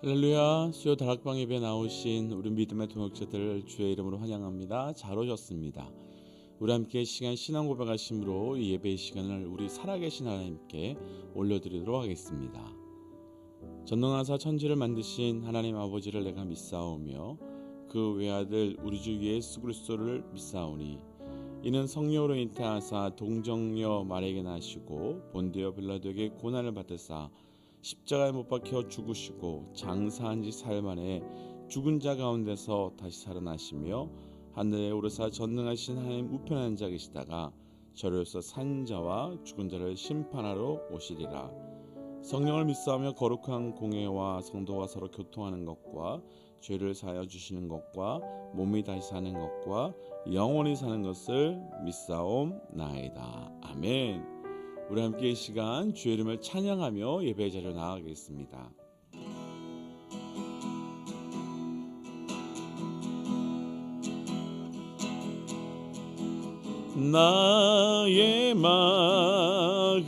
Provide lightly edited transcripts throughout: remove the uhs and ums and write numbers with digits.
할렐루야. 수요 다락방 예배 나오신 우리 믿음의 동역자들 주의 이름으로 환영합니다. 잘 오셨습니다. 우리 함께 시간 신앙 고백하심으로 이 예배의 시간을 우리 살아계신 하나님께 올려드리도록 하겠습니다. 전능하사 천지를 만드신 하나님 아버지를 내가 믿사오며 그 외아들 우리 주 예수 그리스도를 믿사오니 이는 성령으로 잉태하사 동정녀 마리아에게 나시고 본디오 빌라도에게 고난을 받으사 십자가에 못 박혀 죽으시고 장사한 지 사흘 만에 죽은 자 가운데서 다시 살아나시며 하늘에 오르사 전능하신 하나님 우편에 앉아 계시다가 저리로서 산 자와 죽은 자를 심판하러 오시리라. 성령을 믿사오며 거룩한 공회와 성도와 서로 교통하는 것과 죄를 사하여 주시는 것과 몸이 다시 사는 것과 영원히 사는 것을 믿사옵나이다. 아멘. 우리 함께 이 시간 주의 이름을 찬양하며 예배 자리로 나아가겠습니다. 나의 마음을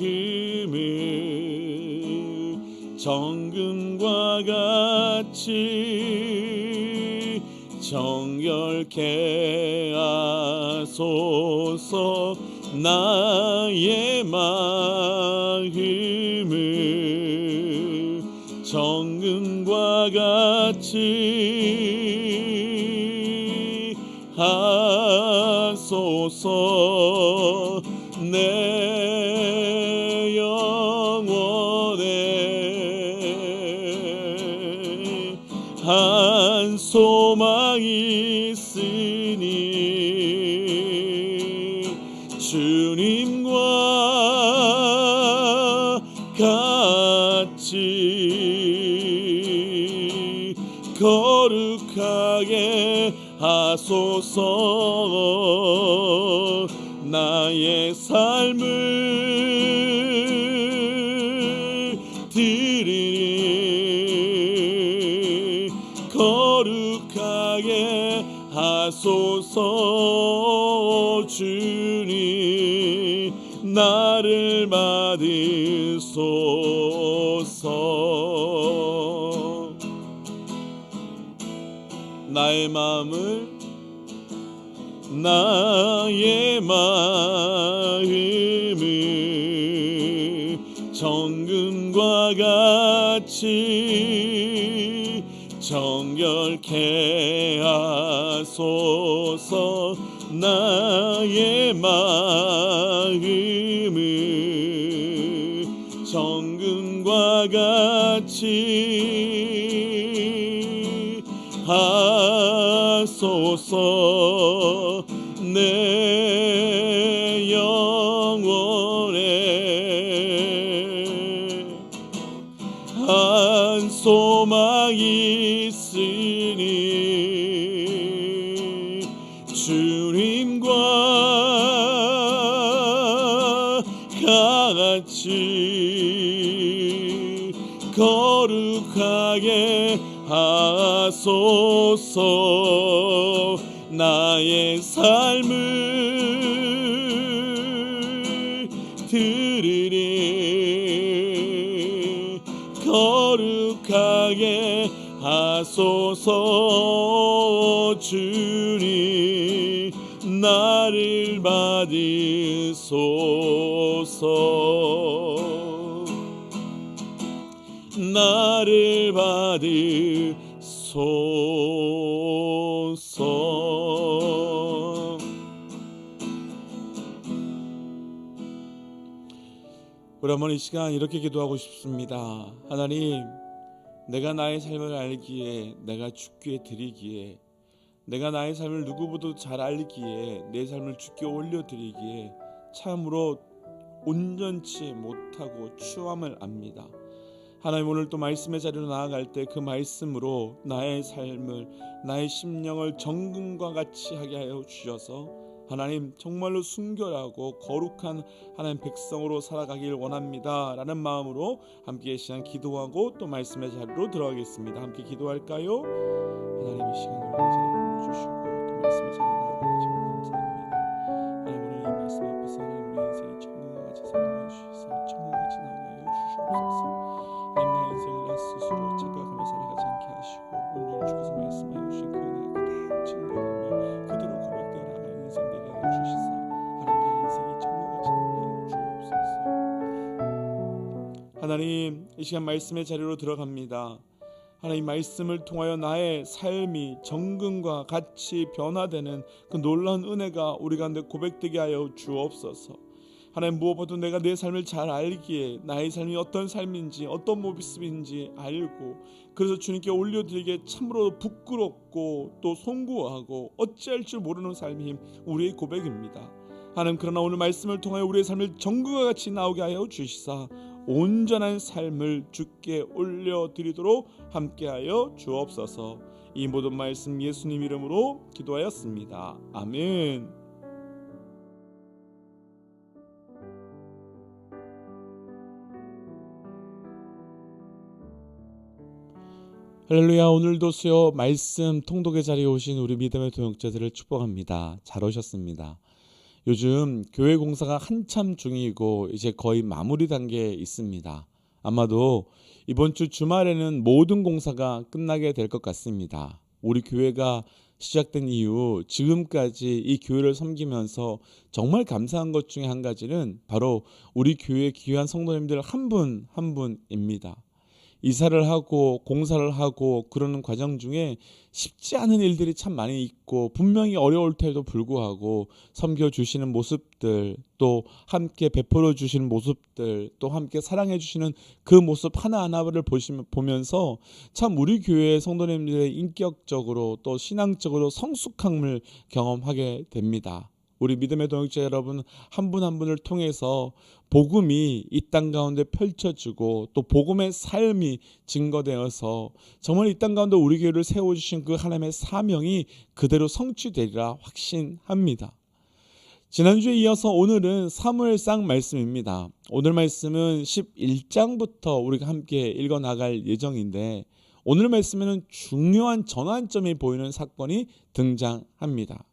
정금과 같이 정결케 하소서. 나의 마음을 정금과 같이 하소서. 내 영혼에 한 소망이 있으니 주님과 같이 거룩하게 하소서. 나의 삶을 드리니 거룩하게 하소서. 주님 나를 받으소서. 나의 마음을 정금과 같이 정결케 하소서. 나의 마음을 정금과 같이 하소서. 내 영혼에 한 소망이 있으니 주님과 같이 거룩하게 하소서. 나의 삶을 드리니 거룩하게 하소서. 주님 나를 받으소서. 나를 받으소서. 우리 한번 이 시간 이렇게 기도하고 싶습니다. 하나님, 내가 나의 삶을 알기에, 내가 주께 드리기에, 내가 나의 삶을 누구보다 잘 알기에, 내 삶을 주께 올려드리기에 참으로 온전치 못하고 추함을 압니다. 하나님, 오늘 또 말씀의 자리로 나아갈 때 그 말씀으로 나의 삶을, 나의 심령을 정금과 같이 하게 하여 주셔서 하나님 정말로 순결하고 거룩한 하나님 백성으로 살아가길 원합니다 라는 마음으로 함께 이 시간 기도하고 또 말씀의 자리로 들어가겠습니다. 함께 기도할까요? 하나님, 이 시간 우리의 자리에 불러주시고 또 말씀의 자리로 나아가시고 감사합니다. 하나님, 오늘 이 말씀 앞에서 하나님 우리 인생의 천국과 같이 사용하여 주셔서 천국과 같이 나오게 하여 주시옵소서. 하나님, 내 인생을 나 스스로 착각하며 살아가지 하나님, 이 시간 말씀의 자리로 들어갑니다. 하나님, 말씀을 통하여 나의 삶이 정금과 같이 변화되는 그 놀라운 은혜가 우리 가운데 고백되게 하여 주옵소서. 하나님, 무엇보다 내가 내 삶을 잘 알기에 나의 삶이 어떤 삶인지 어떤 모습인지 알고, 그래서 주님께 올려드리기에 참으로 부끄럽고 또 송구하고 어찌할 줄 모르는 삶이 우리의 고백입니다. 하나님, 그러나 오늘 말씀을 통하여 우리의 삶을 정금과 같이 나오게 하여 주시사 온전한 삶을 주께 올려드리도록 함께하여 주옵소서. 이 모든 말씀 예수님 이름으로 기도하였습니다. 아멘. 할렐루야. 오늘도 수요 말씀 통독의 자리에 오신 우리 믿음의 동역자들을 축복합니다. 잘 오셨습니다. 요즘 교회 공사가 한참 중이고 이제 거의 마무리 단계에 있습니다. 아마도 이번 주 주말에는 모든 공사가 끝나게 될 것 같습니다. 우리 교회가 시작된 이후 지금까지 이 교회를 섬기면서 정말 감사한 것 중에 한 가지는 바로 우리 교회 귀한 성도님들 한 분 한 분입니다. 이사를 하고 공사를 하고 그러는 과정 중에 쉽지 않은 일들이 참 많이 있고 분명히 어려울 때에도 불구하고 섬겨주시는 모습들, 또 함께 베풀어 주시는 모습들, 또 함께 사랑해 주시는 그 모습 하나하나를 보면서 참 우리 교회 성도님들의 인격적으로 또 신앙적으로 성숙함을 경험하게 됩니다. 우리 믿음의 동역자 여러분 한 분 한 분을 통해서 복음이 이 땅 가운데 펼쳐지고 또 복음의 삶이 증거되어서 정말 이 땅 가운데 우리 교회를 세워주신 그 하나님의 사명이 그대로 성취되리라 확신합니다. 지난주에 이어서 오늘은 사무엘상 말씀입니다. 오늘 말씀은 11장부터 우리가 함께 읽어나갈 예정인데, 오늘 말씀에는 중요한 전환점이 보이는 사건이 등장합니다.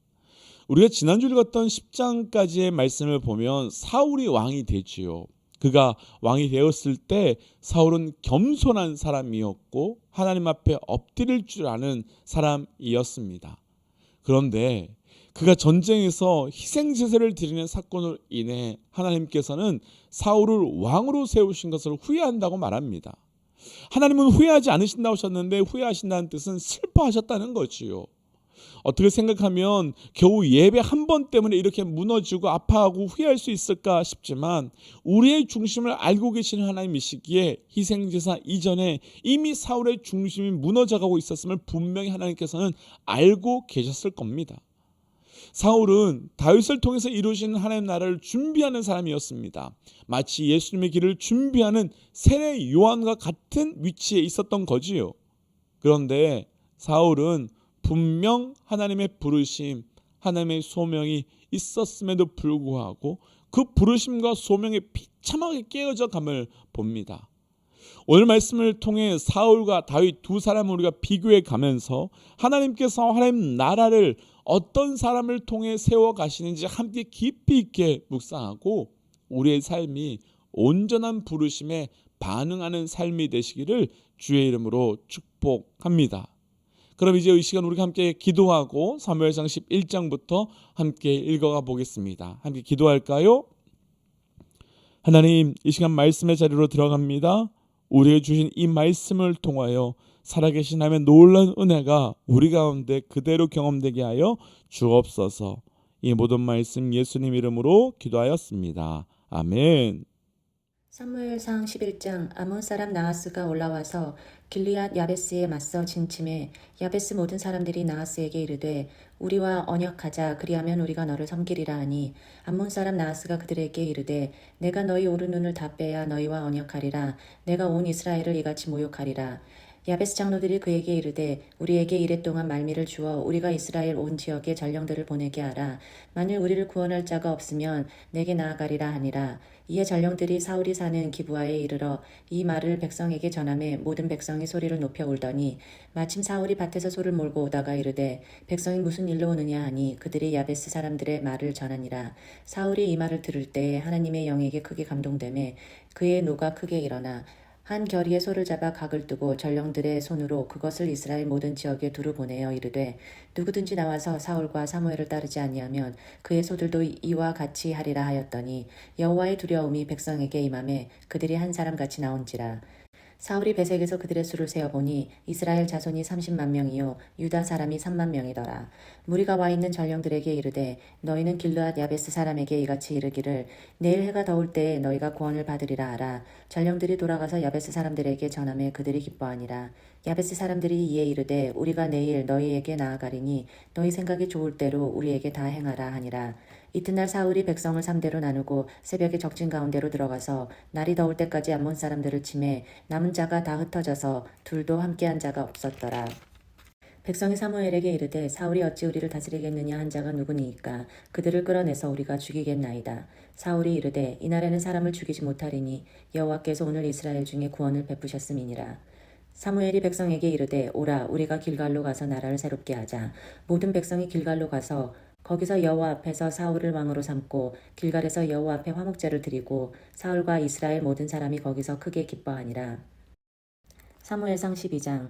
우리가 지난주 읽었던 10장까지의 말씀을 보면 사울이 왕이 되지요. 그가 왕이 되었을 때 사울은 겸손한 사람이었고 하나님 앞에 엎드릴 줄 아는 사람이었습니다. 그런데 그가 전쟁에서 희생제사를 드리는 사건으로 인해 하나님께서는 사울을 왕으로 세우신 것을 후회한다고 말합니다. 하나님은 후회하지 않으신다고 하셨는데 후회하신다는 뜻은 슬퍼하셨다는 거지요. 어떻게 생각하면 겨우 예배 한 번 때문에 이렇게 무너지고 아파하고 후회할 수 있을까 싶지만, 우리의 중심을 알고 계시는 하나님이시기에 희생제사 이전에 이미 사울의 중심이 무너져가고 있었음을 분명히 하나님께서는 알고 계셨을 겁니다. 사울은 다윗을 통해서 이루신 하나님 나라를 준비하는 사람이었습니다. 마치 예수님의 길을 준비하는 세례 요한과 같은 위치에 있었던 거지요. 그런데 사울은 분명 하나님의 부르심, 하나님의 소명이 있었음에도 불구하고 그 부르심과 소명에 비참하게 깨어져 감을 봅니다. 오늘 말씀을 통해 사울과 다윗 두 사람을 우리가 비교해 가면서 하나님께서 하나님 나라를 어떤 사람을 통해 세워 가시는지 함께 깊이 있게 묵상하고 우리의 삶이 온전한 부르심에 반응하는 삶이 되시기를 주의 이름으로 축복합니다. 그럼 이제 이 시간 우리가 함께 기도하고 사무엘상 11장부터 함께 읽어가 보겠습니다. 함께 기도할까요? 하나님, 이 시간 말씀의 자리로 들어갑니다. 우리에게 주신 이 말씀을 통하여 살아계신 하나님의 놀라운 은혜가 우리 가운데 그대로 경험되게 하여 주옵소서. 이 모든 말씀 예수님 이름으로 기도하였습니다. 아멘. 사무엘상 11장. 아몬 사람 나하스가 올라와서 길르앗 야베스에 맞서 진침해 야베스 모든 사람들이 나하스에게 이르되 우리와 언약하자. 그리하면 우리가 너를 섬기리라 하니 암몬 사람 나하스가 그들에게 이르되 내가 너희 오른눈을 다 빼야 너희와 언약하리라. 내가 온 이스라엘을 이같이 모욕하리라. 야베스 장로들이 그에게 이르되 우리에게 이랫동안 말미를 주어 우리가 이스라엘 온 지역에 전령들을 보내게 하라. 만일 우리를 구원할 자가 없으면 내게 나아가리라 하니라. 이에 전령들이 사울이 사는 기브아에 이르러 이 말을 백성에게 전하매 모든 백성이 소리를 높여 울더니 마침 사울이 밭에서 소를 몰고 오다가 이르되 백성이 무슨 일로 오느냐 하니 그들이 야베스 사람들의 말을 전하니라. 사울이 이 말을 들을 때에 하나님의 영에게 크게 감동되매 그의 노가 크게 일어나 한 결의의 소를 잡아 각을 뜨고 전령들의 손으로 그것을 이스라엘 모든 지역에 두루 보내어 이르되 누구든지 나와서 사울과 사무엘을 따르지 아니하면 그의 소들도 이와 같이 하리라 하였더니 여호와의 두려움이 백성에게 임하매 그들이 한 사람 같이 나온지라. 사울이 베색에서 그들의 수를 세어보니 이스라엘 자손이 30만 명이요 유다 사람이 3만 명이더라. 무리가 와 있는 전령들에게 이르되 너희는 길르앗 야베스 사람에게 이같이 이르기를 내일 해가 더울 때에 너희가 구원을 받으리라 하라. 전령들이 돌아가서 야베스 사람들에게 전하매 그들이 기뻐하니라. 야베스 사람들이 이에 이르되 우리가 내일 너희에게 나아가리니 너희 생각이 좋을 대로 우리에게 다 행하라 하니라. 이튿날 사울이 백성을 3대로 나누고 새벽에 적진 가운데로 들어가서 날이 더울 때까지 암몬 사람들을 치매 남은 자가 다 흩어져서 둘도 함께한 자가 없었더라. 백성이 사무엘에게 이르되 사울이 어찌 우리를 다스리겠느냐 한 자가 누구니이까 그들을 끌어내서 우리가 죽이겠나이다. 사울이 이르되 이날에는 사람을 죽이지 못하리니 여호와께서 오늘 이스라엘 중에 구원을 베푸셨음이니라. 사무엘이 백성에게 이르되 오라 우리가 길갈로 가서 나라를 새롭게 하자. 모든 백성이 길갈로 가서 거기서 여호와 앞에서 사울을 왕으로 삼고 길갈에서 여호와 앞에 화목제를 드리고 사울과 이스라엘 모든 사람이 거기서 크게 기뻐하니라. 사무엘상 12장.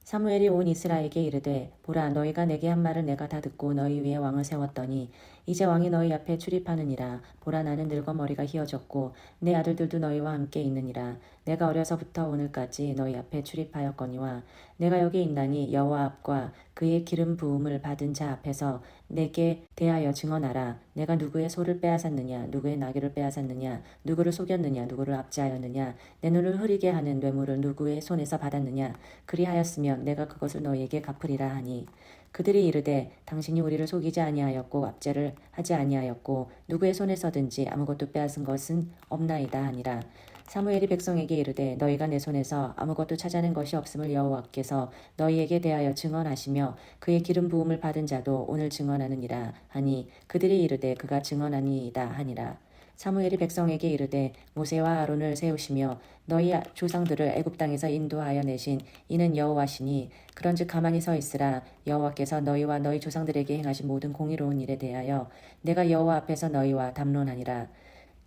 사무엘이 온 이스라엘에게 이르되 보라 너희가 내게 한 말을 내가 다 듣고 너희 위에 왕을 세웠더니 이제 왕이 너희 앞에 출입하느니라. 보라 나는 늙어 머리가 휘어졌고 내 아들들도 너희와 함께 있느니라. 내가 어려서부터 오늘까지 너희 앞에 출입하였거니와 내가 여기 있나니 여호와 앞과 그의 기름 부음을 받은 자 앞에서 내게 대하여 증언하라. 내가 누구의 소를 빼앗았느냐 누구의 나귀를 빼앗았느냐 누구를 속였느냐 누구를 압제하였느냐 내 눈을 흐리게 하는 뇌물을 누구의 손에서 받았느냐 그리하였으면 내가 그것을 너희에게 갚으리라 하니 그들이 이르되 당신이 우리를 속이지 아니하였고 압제를 하지 아니하였고 누구의 손에서든지 아무것도 빼앗은 것은 없나이다 하니라. 사무엘이 백성에게 이르되 너희가 내 손에서 아무것도 찾아낸 것이 없음을 여호와께서 너희에게 대하여 증언하시며 그의 기름 부음을 받은 자도 오늘 증언하느니라 하니 그들이 이르되 그가 증언하니이다 하니라. 사무엘이 백성에게 이르되 모세와 아론을 세우시며 너희 조상들을 애굽 땅에서 인도하여 내신 이는 여호와시니 그런즉 가만히 서 있으라. 여호와께서 너희와 너희 조상들에게 행하신 모든 공의로운 일에 대하여 내가 여호와 앞에서 너희와 담론하니라.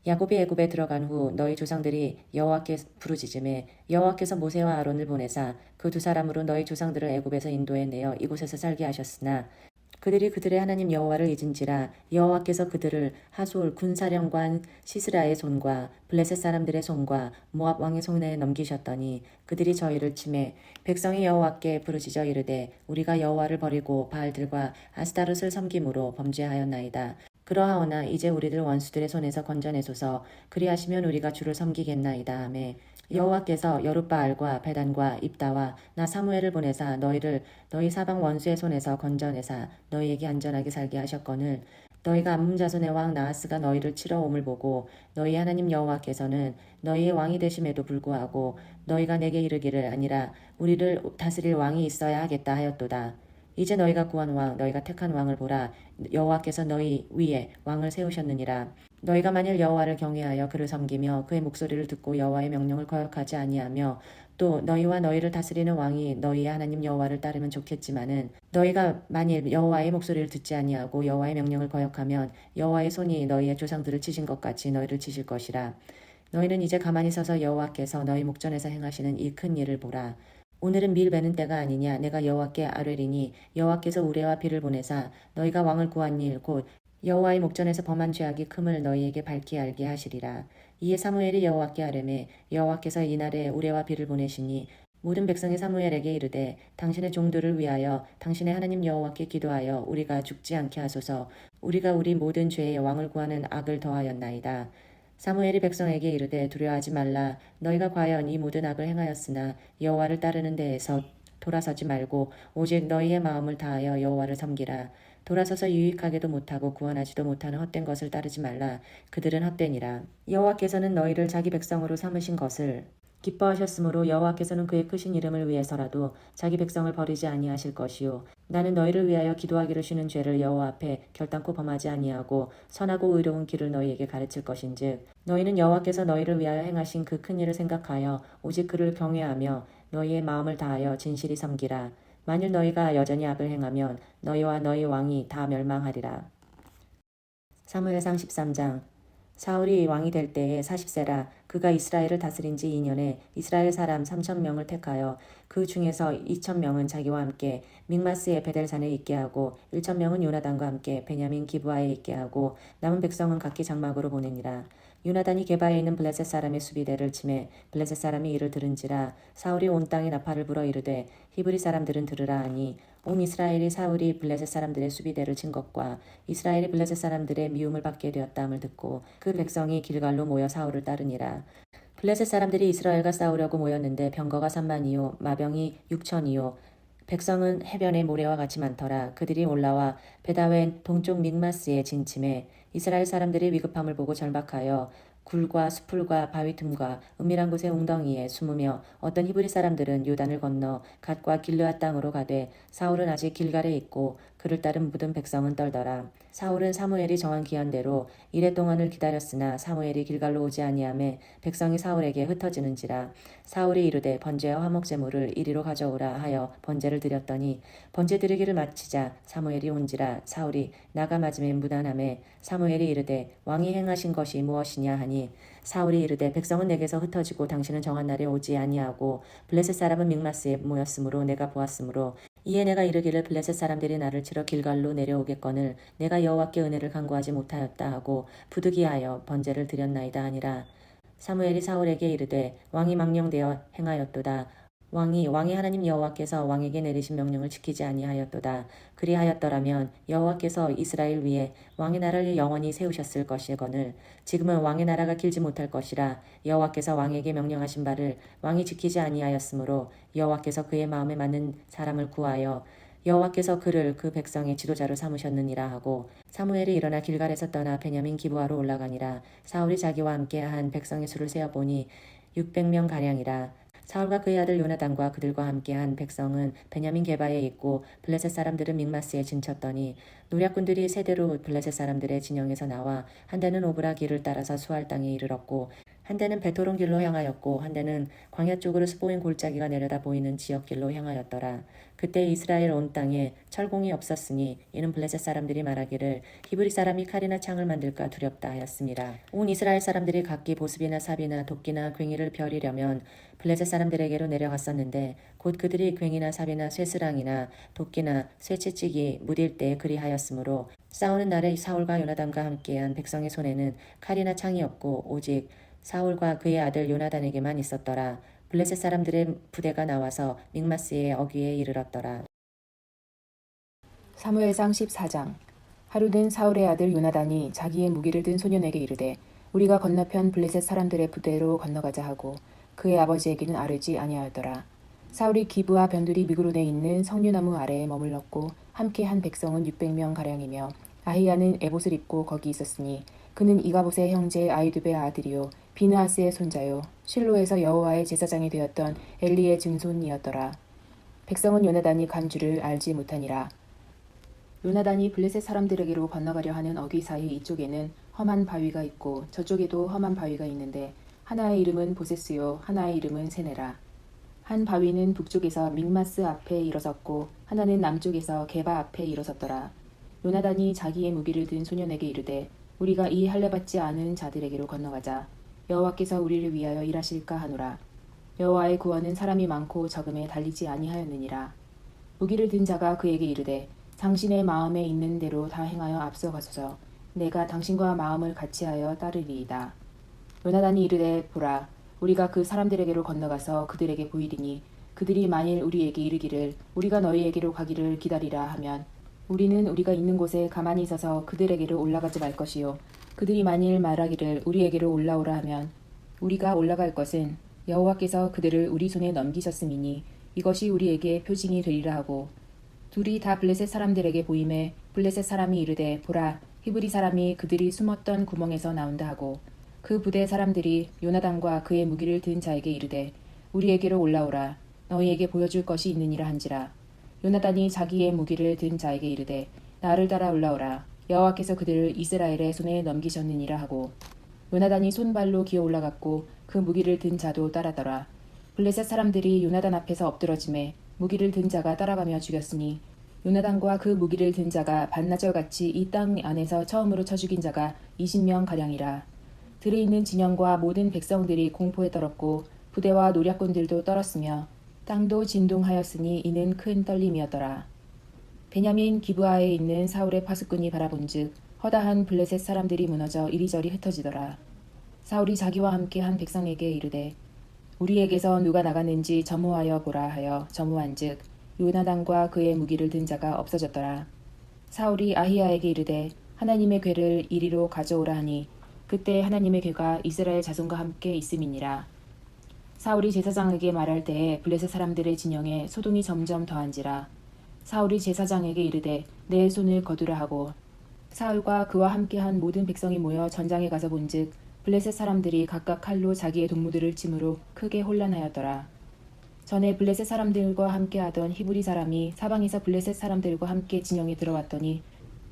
야곱이 애굽에 들어간 후 너희 조상들이 여호와께 부르짖음에 여호와께서 모세와 아론을 보내사 그 두 사람으로 너희 조상들을 애굽에서 인도해 내어 이곳에서 살게 하셨으나 그들이 그들의 하나님 여호와를 잊은지라 여호와께서 그들을 하솔 군사령관 시스라의 손과 블레셋 사람들의 손과 모압 왕의 손에 넘기셨더니 그들이 저희를 치매 백성이 여호와께 부르짖어 이르되 우리가 여호와를 버리고 바알들과 아스타롯을 섬김으로 범죄하였나이다. 그러하오나 이제 우리를 원수들의 손에서 건져내소서. 그리하시면 우리가 주를 섬기겠나이다 하매 여호와께서 여룻바알과 베단과 입다와 나 사무엘을 보내사 너희를 너희 사방 원수의 손에서 건져내사 너희에게 안전하게 살게 하셨거늘 너희가 암몬 자손의 왕 나하스가 너희를 치러 옴을 보고 너희 하나님 여호와께서는 너희의 왕이 되심에도 불구하고 너희가 내게 이르기를 아니라 우리를 다스릴 왕이 있어야 하겠다 하였도다. 이제 너희가 구한 왕 너희가 택한 왕을 보라. 여호와께서 너희 위에 왕을 세우셨느니라. 너희가 만일 여호와를 경외하여 그를 섬기며 그의 목소리를 듣고 여호와의 명령을 거역하지 아니하며 또 너희와 너희를 다스리는 왕이 너희의 하나님 여호와를 따르면 좋겠지만은 너희가 만일 여호와의 목소리를 듣지 아니하고 여호와의 명령을 거역하면 여호와의 손이 너희의 조상들을 치신 것 같이 너희를 치실 것이라. 너희는 이제 가만히 서서 여호와께서 너희 목전에서 행하시는 이 큰 일을 보라. 오늘은 밀 베는 때가 아니냐. 내가 여호와께 아뢰리니 여호와께서 우레와 비를 보내사 너희가 왕을 구한 일 곧 여호와의 목전에서 범한 죄악이 큼을 너희에게 밝히 알게 하시리라. 이에 사무엘이 여호와께 아뢰매 여호와께서 이날에 우레와 비를 보내시니 모든 백성이 사무엘에게 이르되 당신의 종들을 위하여 당신의 하나님 여호와께 기도하여 우리가 죽지 않게 하소서. 우리가 우리 모든 죄에 왕을 구하는 악을 더하였나이다. 사무엘이 백성에게 이르되 두려워하지 말라. 너희가 과연 이 모든 악을 행하였으나 여호와를 따르는 데에서 돌아서지 말고 오직 너희의 마음을 다하여 여호와를 섬기라. 돌아서서 유익하게도 못하고 구원하지도 못하는 헛된 것을 따르지 말라. 그들은 헛되니라. 여호와께서는 너희를 자기 백성으로 삼으신 것을 기뻐하셨으므로 여호와께서는 그의 크신 이름을 위해서라도 자기 백성을 버리지 아니하실 것이요 나는 너희를 위하여 기도하기를 쉬는 죄를 여호와 앞에 결단코 범하지 아니하고 선하고 의로운 길을 너희에게 가르칠 것인즉 너희는 여호와께서 너희를 위하여 행하신 그 큰 일을 생각하여 오직 그를 경외하며 너희의 마음을 다하여 진실이 섬기라. 만일 너희가 여전히 악을 행하면 너희와 너희 왕이 다 멸망하리라. 사무엘상 13장. 사울이 왕이 될 때에 40세라 그가 이스라엘을 다스린 지 2년에 이스라엘 사람 3,000명을 택하여 그 중에서 2,000명은 자기와 함께 믹마스의 베델산에 있게 하고 1,000명은 요나단과 함께 베냐민 기브아에 있게 하고 남은 백성은 각기 장막으로 보내니라. 요나단이 게바에 있는 블레셋 사람의 수비대를 치매 블레셋 사람이 이를 들은지라. 사울이 온 땅에 나팔을 불어 이르되 히브리 사람들은 들으라 하니 온 이스라엘이 사울이 블레셋 사람들의 수비대를 친 것과 이스라엘이 블레셋 사람들의 미움을 받게 되었다함을 듣고 그 백성이 길갈로 모여 사울을 따르니라. 블레셋 사람들이 이스라엘과 싸우려고 모였는데 병거가 3만이요 마병이 6천이요 백성은 해변의 모래와 같이 많더라. 그들이 올라와 베다웬 동쪽 믹마스에 진침해 이스라엘 사람들이 위급함을 보고 절박하여 굴과 수풀과 바위 틈과 은밀한 곳의 웅덩이에 숨으며 어떤 히브리 사람들은 요단을 건너 갓과 길르앗 땅으로 가되 사울은 아직 길갈에 있고 그를 따른 모든 백성은 떨더라. 사울은 사무엘이 정한 기한대로 이레 동안을 기다렸으나 사무엘이 길갈로 오지 아니하매 백성이 사울에게 흩어지는지라. 사울이 이르되 번제와 화목 제물을 이리로 가져오라 하여 번제를 드렸더니 번제 드리기를 마치자 사무엘이 온지라. 사울이 나가 맞음에 무난함에 사무엘이 이르되 왕이 행하신 것이 무엇이냐 하니 사울이 이르되 백성은 내게서 흩어지고 당신은 정한 날에 오지 아니하고 블레셋 사람은 믹마스에 모였으므로 내가 보았으므로 이에 내가 이르기를 블레셋 사람들이 나를 치러 길갈로 내려오겠거늘 내가 여호와께 은혜를 간구하지 못하였다 하고 부득이하여 번제를 드렸나이다 하니라. 사무엘이 사울에게 이르되 왕이 망령되어 행하였도다. 왕이 하나님 여호와께서 왕에게 내리신 명령을 지키지 아니하였도다. 그리하였더라면 여호와께서 이스라엘 위에 왕의 나라를 영원히 세우셨을 것이거늘 지금은 왕의 나라가 길지 못할 것이라. 여호와께서 왕에게 명령하신 바를 왕이 지키지 아니하였으므로 여호와께서 그의 마음에 맞는 사람을 구하여 여호와께서 그를 그 백성의 지도자로 삼으셨느니라 하고 사무엘이 일어나 길갈에서 떠나 베냐민 기브아로 올라가니라. 사울이 자기와 함께 한 백성의 수를 세어보니 600명 가량이라. 사울과 그의 아들 요나단과 그들과 함께한 백성은 베냐민 게바에 있고 블레셋 사람들은 믹마스에 진쳤더니 노략군들이 세대로 블레셋 사람들의 진영에서 나와 한 대는 오브라 길을 따라서 수알 땅에 이르렀고 한 대는 베토론 길로 향하였고 한 대는 광야 쪽으로 스보인 골짜기가 내려다 보이는 지역 길로 향하였더라. 그때 이스라엘 온 땅에 철공이 없었으니 이는 블레셋 사람들이 말하기를 히브리 사람이 칼이나 창을 만들까 두렵다 하였습니다. 온 이스라엘 사람들이 각기 보습이나 삽이나 도끼나 괭이를 벼리려면 블레셋 사람들에게로 내려갔었는데 곧 그들이 괭이나 삽이나 쇠스랑이나 도끼나 쇠채찍이 무딜 때 그리하였으므로 싸우는 날에 사울과 요나단과 함께한 백성의 손에는 칼이나 창이 없고 오직 사울과 그의 아들 요나단에게만 있었더라. 블레셋 사람들의 부대가 나와서 믹마스의 어귀에 이르렀더라. 사무엘상 14장. 하루는 사울의 아들 요나단이 자기의 무기를 든 소년에게 이르되 우리가 건너편 블레셋 사람들의 부대로 건너가자 하고 그의 아버지에게는 아뢰지 아니하였더라. 사울이 기브와 변두리 미그론에 있는 석류나무 아래에 머물렀고 함께 한 백성은 600명 가량이며 아히야는 에봇을 입고 거기 있었으니 그는 이가봇의 형제 아이두베의 아들이요 비느하스의 손자요 실로에서 여호와의 제사장이 되었던 엘리의 증손이었더라. 백성은 요나단이 간 줄을 알지 못하니라. 요나단이 블레셋 사람들에게로 건너가려 하는 어귀 사이 이쪽에는 험한 바위가 있고 저쪽에도 험한 바위가 있는데 하나의 이름은 보세스요 하나의 이름은 세네라. 한 바위는 북쪽에서 믹마스 앞에 일어섰고 하나는 남쪽에서 게바 앞에 일어섰더라. 요나단이 자기의 무기를 든 소년에게 이르되 우리가 이 할례받지 않은 자들에게로 건너가자. 여호와께서 우리를 위하여 일하실까 하노라. 여호와의 구원은 사람이 많고 적음에 달리지 아니하였느니라. 무기를 든 자가 그에게 이르되 당신의 마음에 있는 대로 다 행하여 앞서가소서. 내가 당신과 마음을 같이하여 따르리이다. 요나단이 이르되 보라 우리가 그 사람들에게로 건너가서 그들에게 보이리니 그들이 만일 우리에게 이르기를 우리가 너희에게로 가기를 기다리라 하면 우리는 우리가 있는 곳에 가만히 있어서 그들에게로 올라가지 말 것이요 그들이 만일 말하기를 우리에게로 올라오라 하면 우리가 올라갈 것은 여호와께서 그들을 우리 손에 넘기셨음이니 이것이 우리에게 표징이 되리라 하고 둘이 다 블레셋 사람들에게 보임에 블레셋 사람이 이르되 보라 히브리 사람이 그들이 숨었던 구멍에서 나온다 하고 그 부대 사람들이 요나단과 그의 무기를 든 자에게 이르되 우리에게로 올라오라 너희에게 보여줄 것이 있느니라 한지라. 요나단이 자기의 무기를 든 자에게 이르되 나를 따라 올라오라 여호와께서 그들을 이스라엘의 손에 넘기셨느니라 하고 요나단이 손발로 기어 올라갔고 그 무기를 든 자도 따라더라. 블레셋 사람들이 요나단 앞에서 엎드러짐에 무기를 든 자가 따라가며 죽였으니 요나단과 그 무기를 든 자가 반나절같이 이 땅 안에서 처음으로 쳐 죽인 자가 20명 가량이라. 들에 있는 진영과 모든 백성들이 공포에 떨었고 부대와 노략군들도 떨었으며 땅도 진동하였으니 이는 큰 떨림이었더라. 베냐민 기브아에 있는 사울의 파수꾼이 바라본즉 허다한 블레셋 사람들이 무너져 이리저리 흩어지더라. 사울이 자기와 함께 한 백성에게 이르되 우리에게서 누가 나갔는지 점호하여 보라 하여 점호한즉 요나단과 그의 무기를 든 자가 없어졌더라. 사울이 아히야에게 이르되 하나님의 궤를 이리로 가져오라 하니 그때 하나님의 궤가 이스라엘 자손과 함께 있음이니라. 사울이 제사장에게 말할 때에 블레셋 사람들의 진영에 소동이 점점 더한지라. 사울이 제사장에게 이르되 내 손을 거두라 하고 사울과 그와 함께한 모든 백성이 모여 전장에 가서 본즉 블레셋 사람들이 각각 칼로 자기의 동무들을 침으로 크게 혼란하였더라. 전에 블레셋 사람들과 함께하던 히브리 사람이 사방에서 블레셋 사람들과 함께 진영에 들어왔더니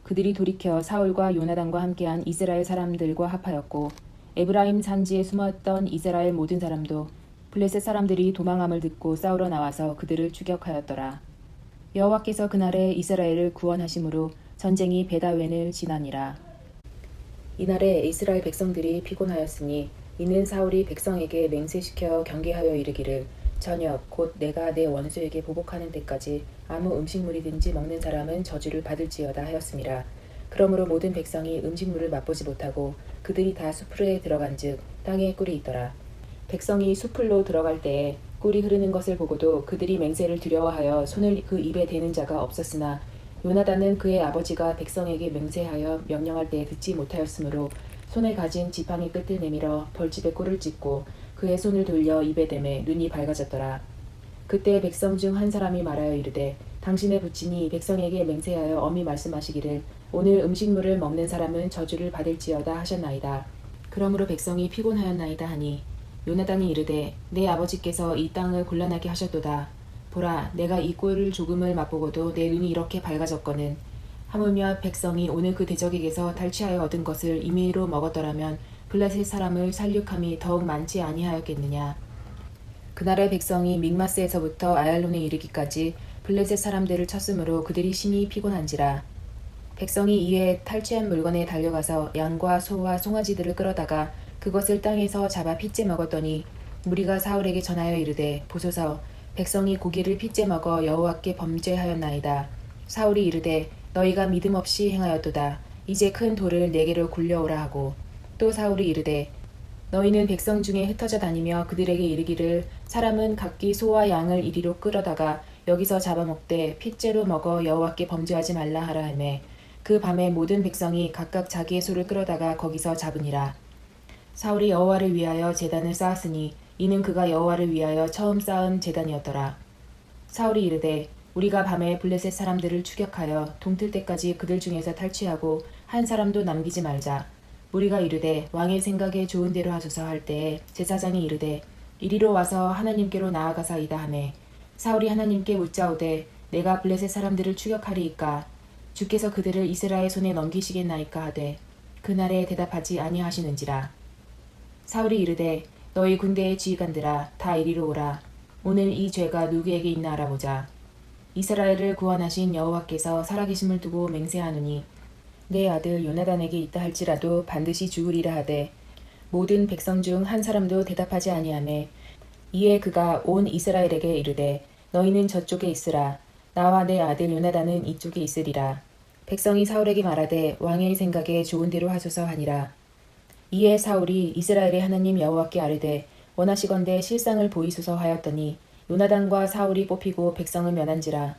그들이 돌이켜 사울과 요나단과 함께한 이스라엘 사람들과 합하였고 에브라임 산지에 숨었던 이스라엘 모든 사람도 블레셋 사람들이 도망함을 듣고 싸우러 나와서 그들을 추격하였더라. 여호와께서 그날에 이스라엘을 구원하심으로 전쟁이 베다웬을 지나니라. 이날에 이스라엘 백성들이 피곤하였으니 이는 사울이 백성에게 맹세시켜 경계하여 이르기를 저녁 곧 내가 내 원수에게 보복하는 때까지 아무 음식물이든지 먹는 사람은 저주를 받을지어다 하였음이라. 그러므로 모든 백성이 음식물을 맛보지 못하고 그들이 다 수풀에 들어간즉 땅에 꿀이 있더라. 백성이 수풀로 들어갈 때에 꿀이 흐르는 것을 보고도 그들이 맹세를 두려워하여 손을 그 입에 대는 자가 없었으나 요나단은 그의 아버지가 백성에게 맹세하여 명령할 때에 듣지 못하였으므로 손에 가진 지팡이 끝을 내밀어 벌집에 꿀을 찢고 그의 손을 돌려 입에 대매 눈이 밝아졌더라. 그때 백성 중 한 사람이 말하여 이르되 당신의 부친이 백성에게 맹세하여 엄히 말씀하시기를 오늘 음식물을 먹는 사람은 저주를 받을지어다 하셨나이다. 그러므로 백성이 피곤하였나이다 하니 요나단이 이르되 내 아버지께서 이 땅을 곤란하게 하셨도다. 보라 내가 이 꿀을 조금을 맛보고도 내 눈이 이렇게 밝아졌거늘 하물며 백성이 오늘 그 대적에게서 탈취하여 얻은 것을 임의로 먹었더라면 블레셋 사람을 살육함이 더욱 많지 아니하였겠느냐. 그날의 백성이 믹마스에서부터 아얄론에 이르기까지 블레셋 사람들을 쳤으므로 그들이 심히 피곤한지라. 백성이 이에 탈취한 물건에 달려가서 양과 소와 송아지들을 끌어다가 그것을 땅에서 잡아 핏째 먹었더니 무리가 사울에게 전하여 이르되 보소서 백성이 고기를 핏째 먹어 여호와께 범죄하였나이다. 사울이 이르되 너희가 믿음 없이 행하였도다. 이제 큰 돌을 내게로 굴려오라 하고 또 사울이 이르되 너희는 백성 중에 흩어져 다니며 그들에게 이르기를 사람은 각기 소와 양을 이리로 끌어다가 여기서 잡아먹되 핏째로 먹어 여호와께 범죄하지 말라 하라 하매 그 밤에 모든 백성이 각각 자기의 소를 끌어다가 거기서 잡으니라. 사울이 여호와를 위하여 제단을 쌓았으니 이는 그가 여호와를 위하여 처음 쌓은 제단이었더라. 사울이 이르되 우리가 밤에 블레셋 사람들을 추격하여 동틀 때까지 그들 중에서 탈취하고 한 사람도 남기지 말자. 우리가 이르되 왕의 생각에 좋은 대로 하소서 할 때에 제사장이 이르되 이리로 와서 하나님께로 나아가사이다 하매 사울이 하나님께 묻자오되 내가 블레셋 사람들을 추격하리이까 주께서 그들을 이스라엘 손에 넘기시겠나이까 하되 그날에 대답하지 아니하시는지라. 사울이 이르되 너희 군대의 지휘관들아 다 이리로 오라. 오늘 이 죄가 누구에게 있나 알아보자. 이스라엘을 구원하신 여호와께서 살아계심을 두고 맹세하노니 내 아들 요나단에게 있다 할지라도 반드시 죽으리라 하되 모든 백성 중 한 사람도 대답하지 아니하매 이에 그가 온 이스라엘에게 이르되 너희는 저쪽에 있으라. 나와 내 아들 요나단은 이쪽에 있으리라. 백성이 사울에게 말하되 왕의 생각에 좋은 대로 하소서 하니라. 이에 사울이 이스라엘의 하나님 여호와께 아뢰되 원하시건대 실상을 보이소서 하였더니 요나단과 사울이 뽑히고 백성을 면한지라.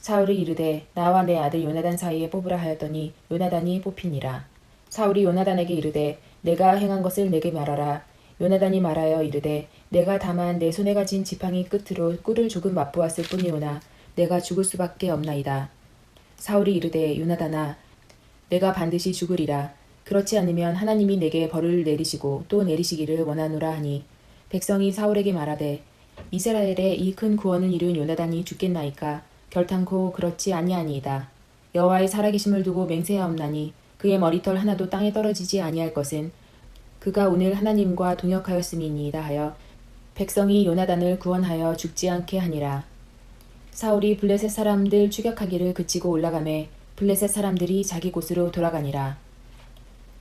사울이 이르되 나와 내 아들 요나단 사이에 뽑으라 하였더니 요나단이 뽑히니라. 사울이 요나단에게 이르되 내가 행한 것을 내게 말하라. 요나단이 말하여 이르되 내가 다만 내 손에 가진 지팡이 끝으로 꿀을 조금 맛보았을 뿐이오나 내가 죽을 수밖에 없나이다. 사울이 이르되 요나단아 내가 반드시 죽으리라. 그렇지 않으면 하나님이 내게 벌을 내리시고 또 내리시기를 원하노라 하니 백성이 사울에게 말하되 이스라엘의 이 큰 구원을 이룬 요나단이 죽겠나이까 결탄코 그렇지 아니하니이다. 여호와의 살아계심을 두고 맹세하옵나니 그의 머리털 하나도 땅에 떨어지지 아니할 것은 그가 오늘 하나님과 동역하였음이니이다 하여 백성이 요나단을 구원하여 죽지 않게 하니라. 사울이 블레셋 사람들 추격하기를 그치고 올라가매 블레셋 사람들이 자기 곳으로 돌아가니라.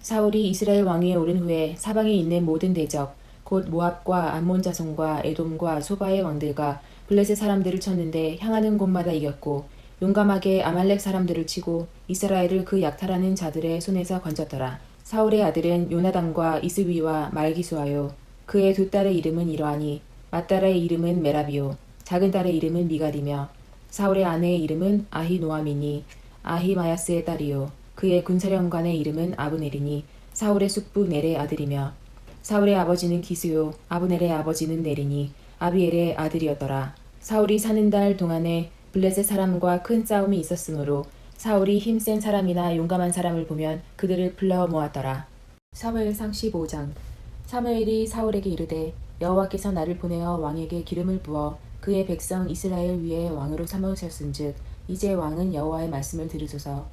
사울이 이스라엘 왕위에 오른 후에 사방에 있는 모든 대적 곧 모압과 암몬 자손과 에돔과 소바의 왕들과 블레셋 사람들을 쳤는데 향하는 곳마다 이겼고 용감하게 아말렉 사람들을 치고 이스라엘을 그 약탈하는 자들의 손에서 건졌더라. 사울의 아들은 요나단과 이스위와 말기수하요. 그의 두 딸의 이름은 이러하니 맏딸의 이름은 메라비요 작은 딸의 이름은 미갈이며 사울의 아내의 이름은 아히노아미니 아히마야스의 딸이요 그의 군사령관의 이름은 아브넬이니 사울의 숙부 넬의 아들이며 사울의 아버지는 기스요 아브넬의 아버지는 넬이니 아비엘의 아들이었더라. 사울이 사는 달 동안에 블레셋 사람과 큰 싸움이 있었으므로 사울이 힘센 사람이나 용감한 사람을 보면 그들을 불러 모았더라. 사무엘상 15장. 사무엘이 사울에게 이르되 여호와께서 나를 보내어 왕에게 기름을 부어 그의 백성 이스라엘 위에 왕으로 삼으셨은즉 이제 왕은 여호와의 말씀을 들으소서.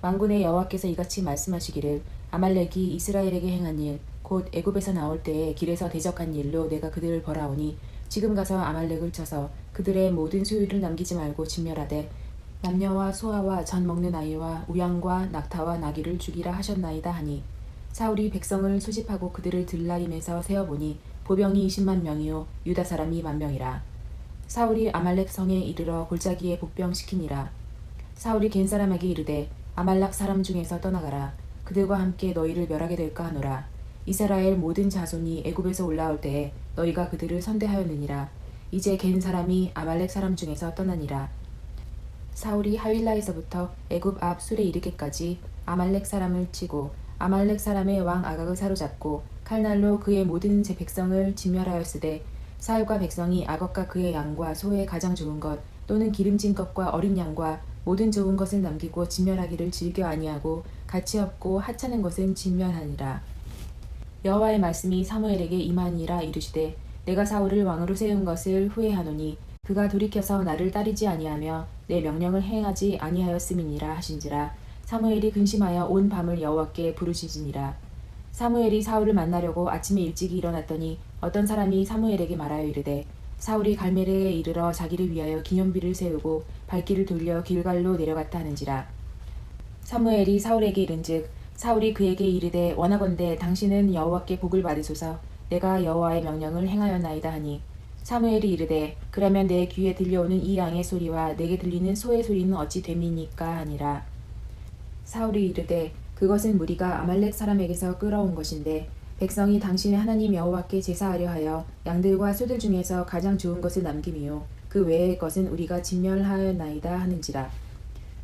만군의 여호와께서 이같이 말씀하시기를 아말렉이 이스라엘에게 행한 일 곧 애굽에서 나올 때에 길에서 대적한 일로 내가 그들을 벌하오니 지금 가서 아말렉을 쳐서 그들의 모든 소유를 남기지 말고 진멸하되 남녀와 소아와 젖 먹는 아이와 우양과 낙타와 나귀를 죽이라 하셨나이다 하니 사울이 백성을 소집하고 그들을 들라임에서 세어보니 보병이 20만 명이요 유다 사람이 10,000명이라. 사울이 아말렉 성에 이르러 골짜기에 복병시키니라. 사울이 겐 사람에게 이르되 아말렉 사람 중에서 떠나가라. 그들과 함께 너희를 멸하게 될까 하노라. 이스라엘 모든 자손이 애굽에서 올라올 때에 너희가 그들을 선대하였느니라. 이제 겐 사람이 아말렉 사람 중에서 떠나니라. 사울이 하윌라에서부터 애굽 앞 술에 이르기까지 아말렉 사람을 치고 아말렉 사람의 왕 아각을 사로잡고 칼날로 그의 모든 제 백성을 진멸하였으되 사울과 백성이 아각과 그의 양과 소의 가장 좋은 것 또는 기름진 것과 어린 양과 모든 좋은 것을 남기고 진멸하기를 즐겨 아니하고 가치 없고 하찮은 것은 진멸하니라. 여호와의 말씀이 사무엘에게 임하니라 이르시되 내가 사울을 왕으로 세운 것을 후회하노니 그가 돌이켜서 나를 따르지 아니하며 내 명령을 행하지 아니하였음이니라 하신지라. 사무엘이 근심하여 온 밤을 여호와께 부르시지니라. 사무엘이 사울을 만나려고 아침에 일찍이 일어났더니 어떤 사람이 사무엘에게 말하여 이르되 사울이 갈멜에 이르러 자기를 위하여 기념비를 세우고 발길을 돌려 길갈로 내려갔다 하는지라. 사무엘이 사울에게 이른즉 사울이 그에게 이르되 원하건대 당신은 여호와께 복을 받으소서. 내가 여호와의 명령을 행하였나이다 하니 사무엘이 이르되 그러면 내 귀에 들려오는 이 양의 소리와 내게 들리는 소의 소리는 어찌 됨이니까 하니라. 사울이 이르되 그것은 무리가 아말렉 사람에게서 끌어온 것인데 백성이 당신의 하나님 여호와께 제사하려 하여 양들과 소들 중에서 가장 좋은 것을 남김이요 그 외의 것은 우리가 진멸하였나이다 하는지라.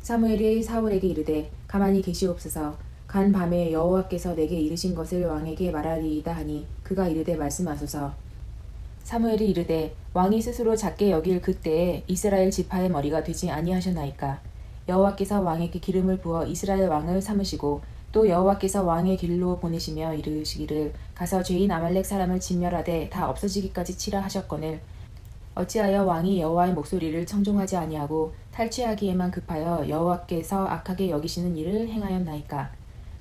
사무엘이 사울에게 이르되 가만히 계시옵소서. 간 밤에 여호와께서 내게 이르신 것을 왕에게 말하리이다 하니 그가 이르되 말씀하소서. 사무엘이 이르되 왕이 스스로 작게 여길 그때에 이스라엘 지파의 머리가 되지 아니하셨나이까. 여호와께서 왕에게 기름을 부어 이스라엘 왕을 삼으시고 또 여호와께서 왕의 길로 보내시며 이르시기를 가서 죄인 아말렉 사람을 진멸하되 다 없어지기까지 치라 하셨거늘 어찌하여 왕이 여호와의 목소리를 청종하지 아니하고 탈취하기에만 급하여 여호와께서 악하게 여기시는 일을 행하였나이까.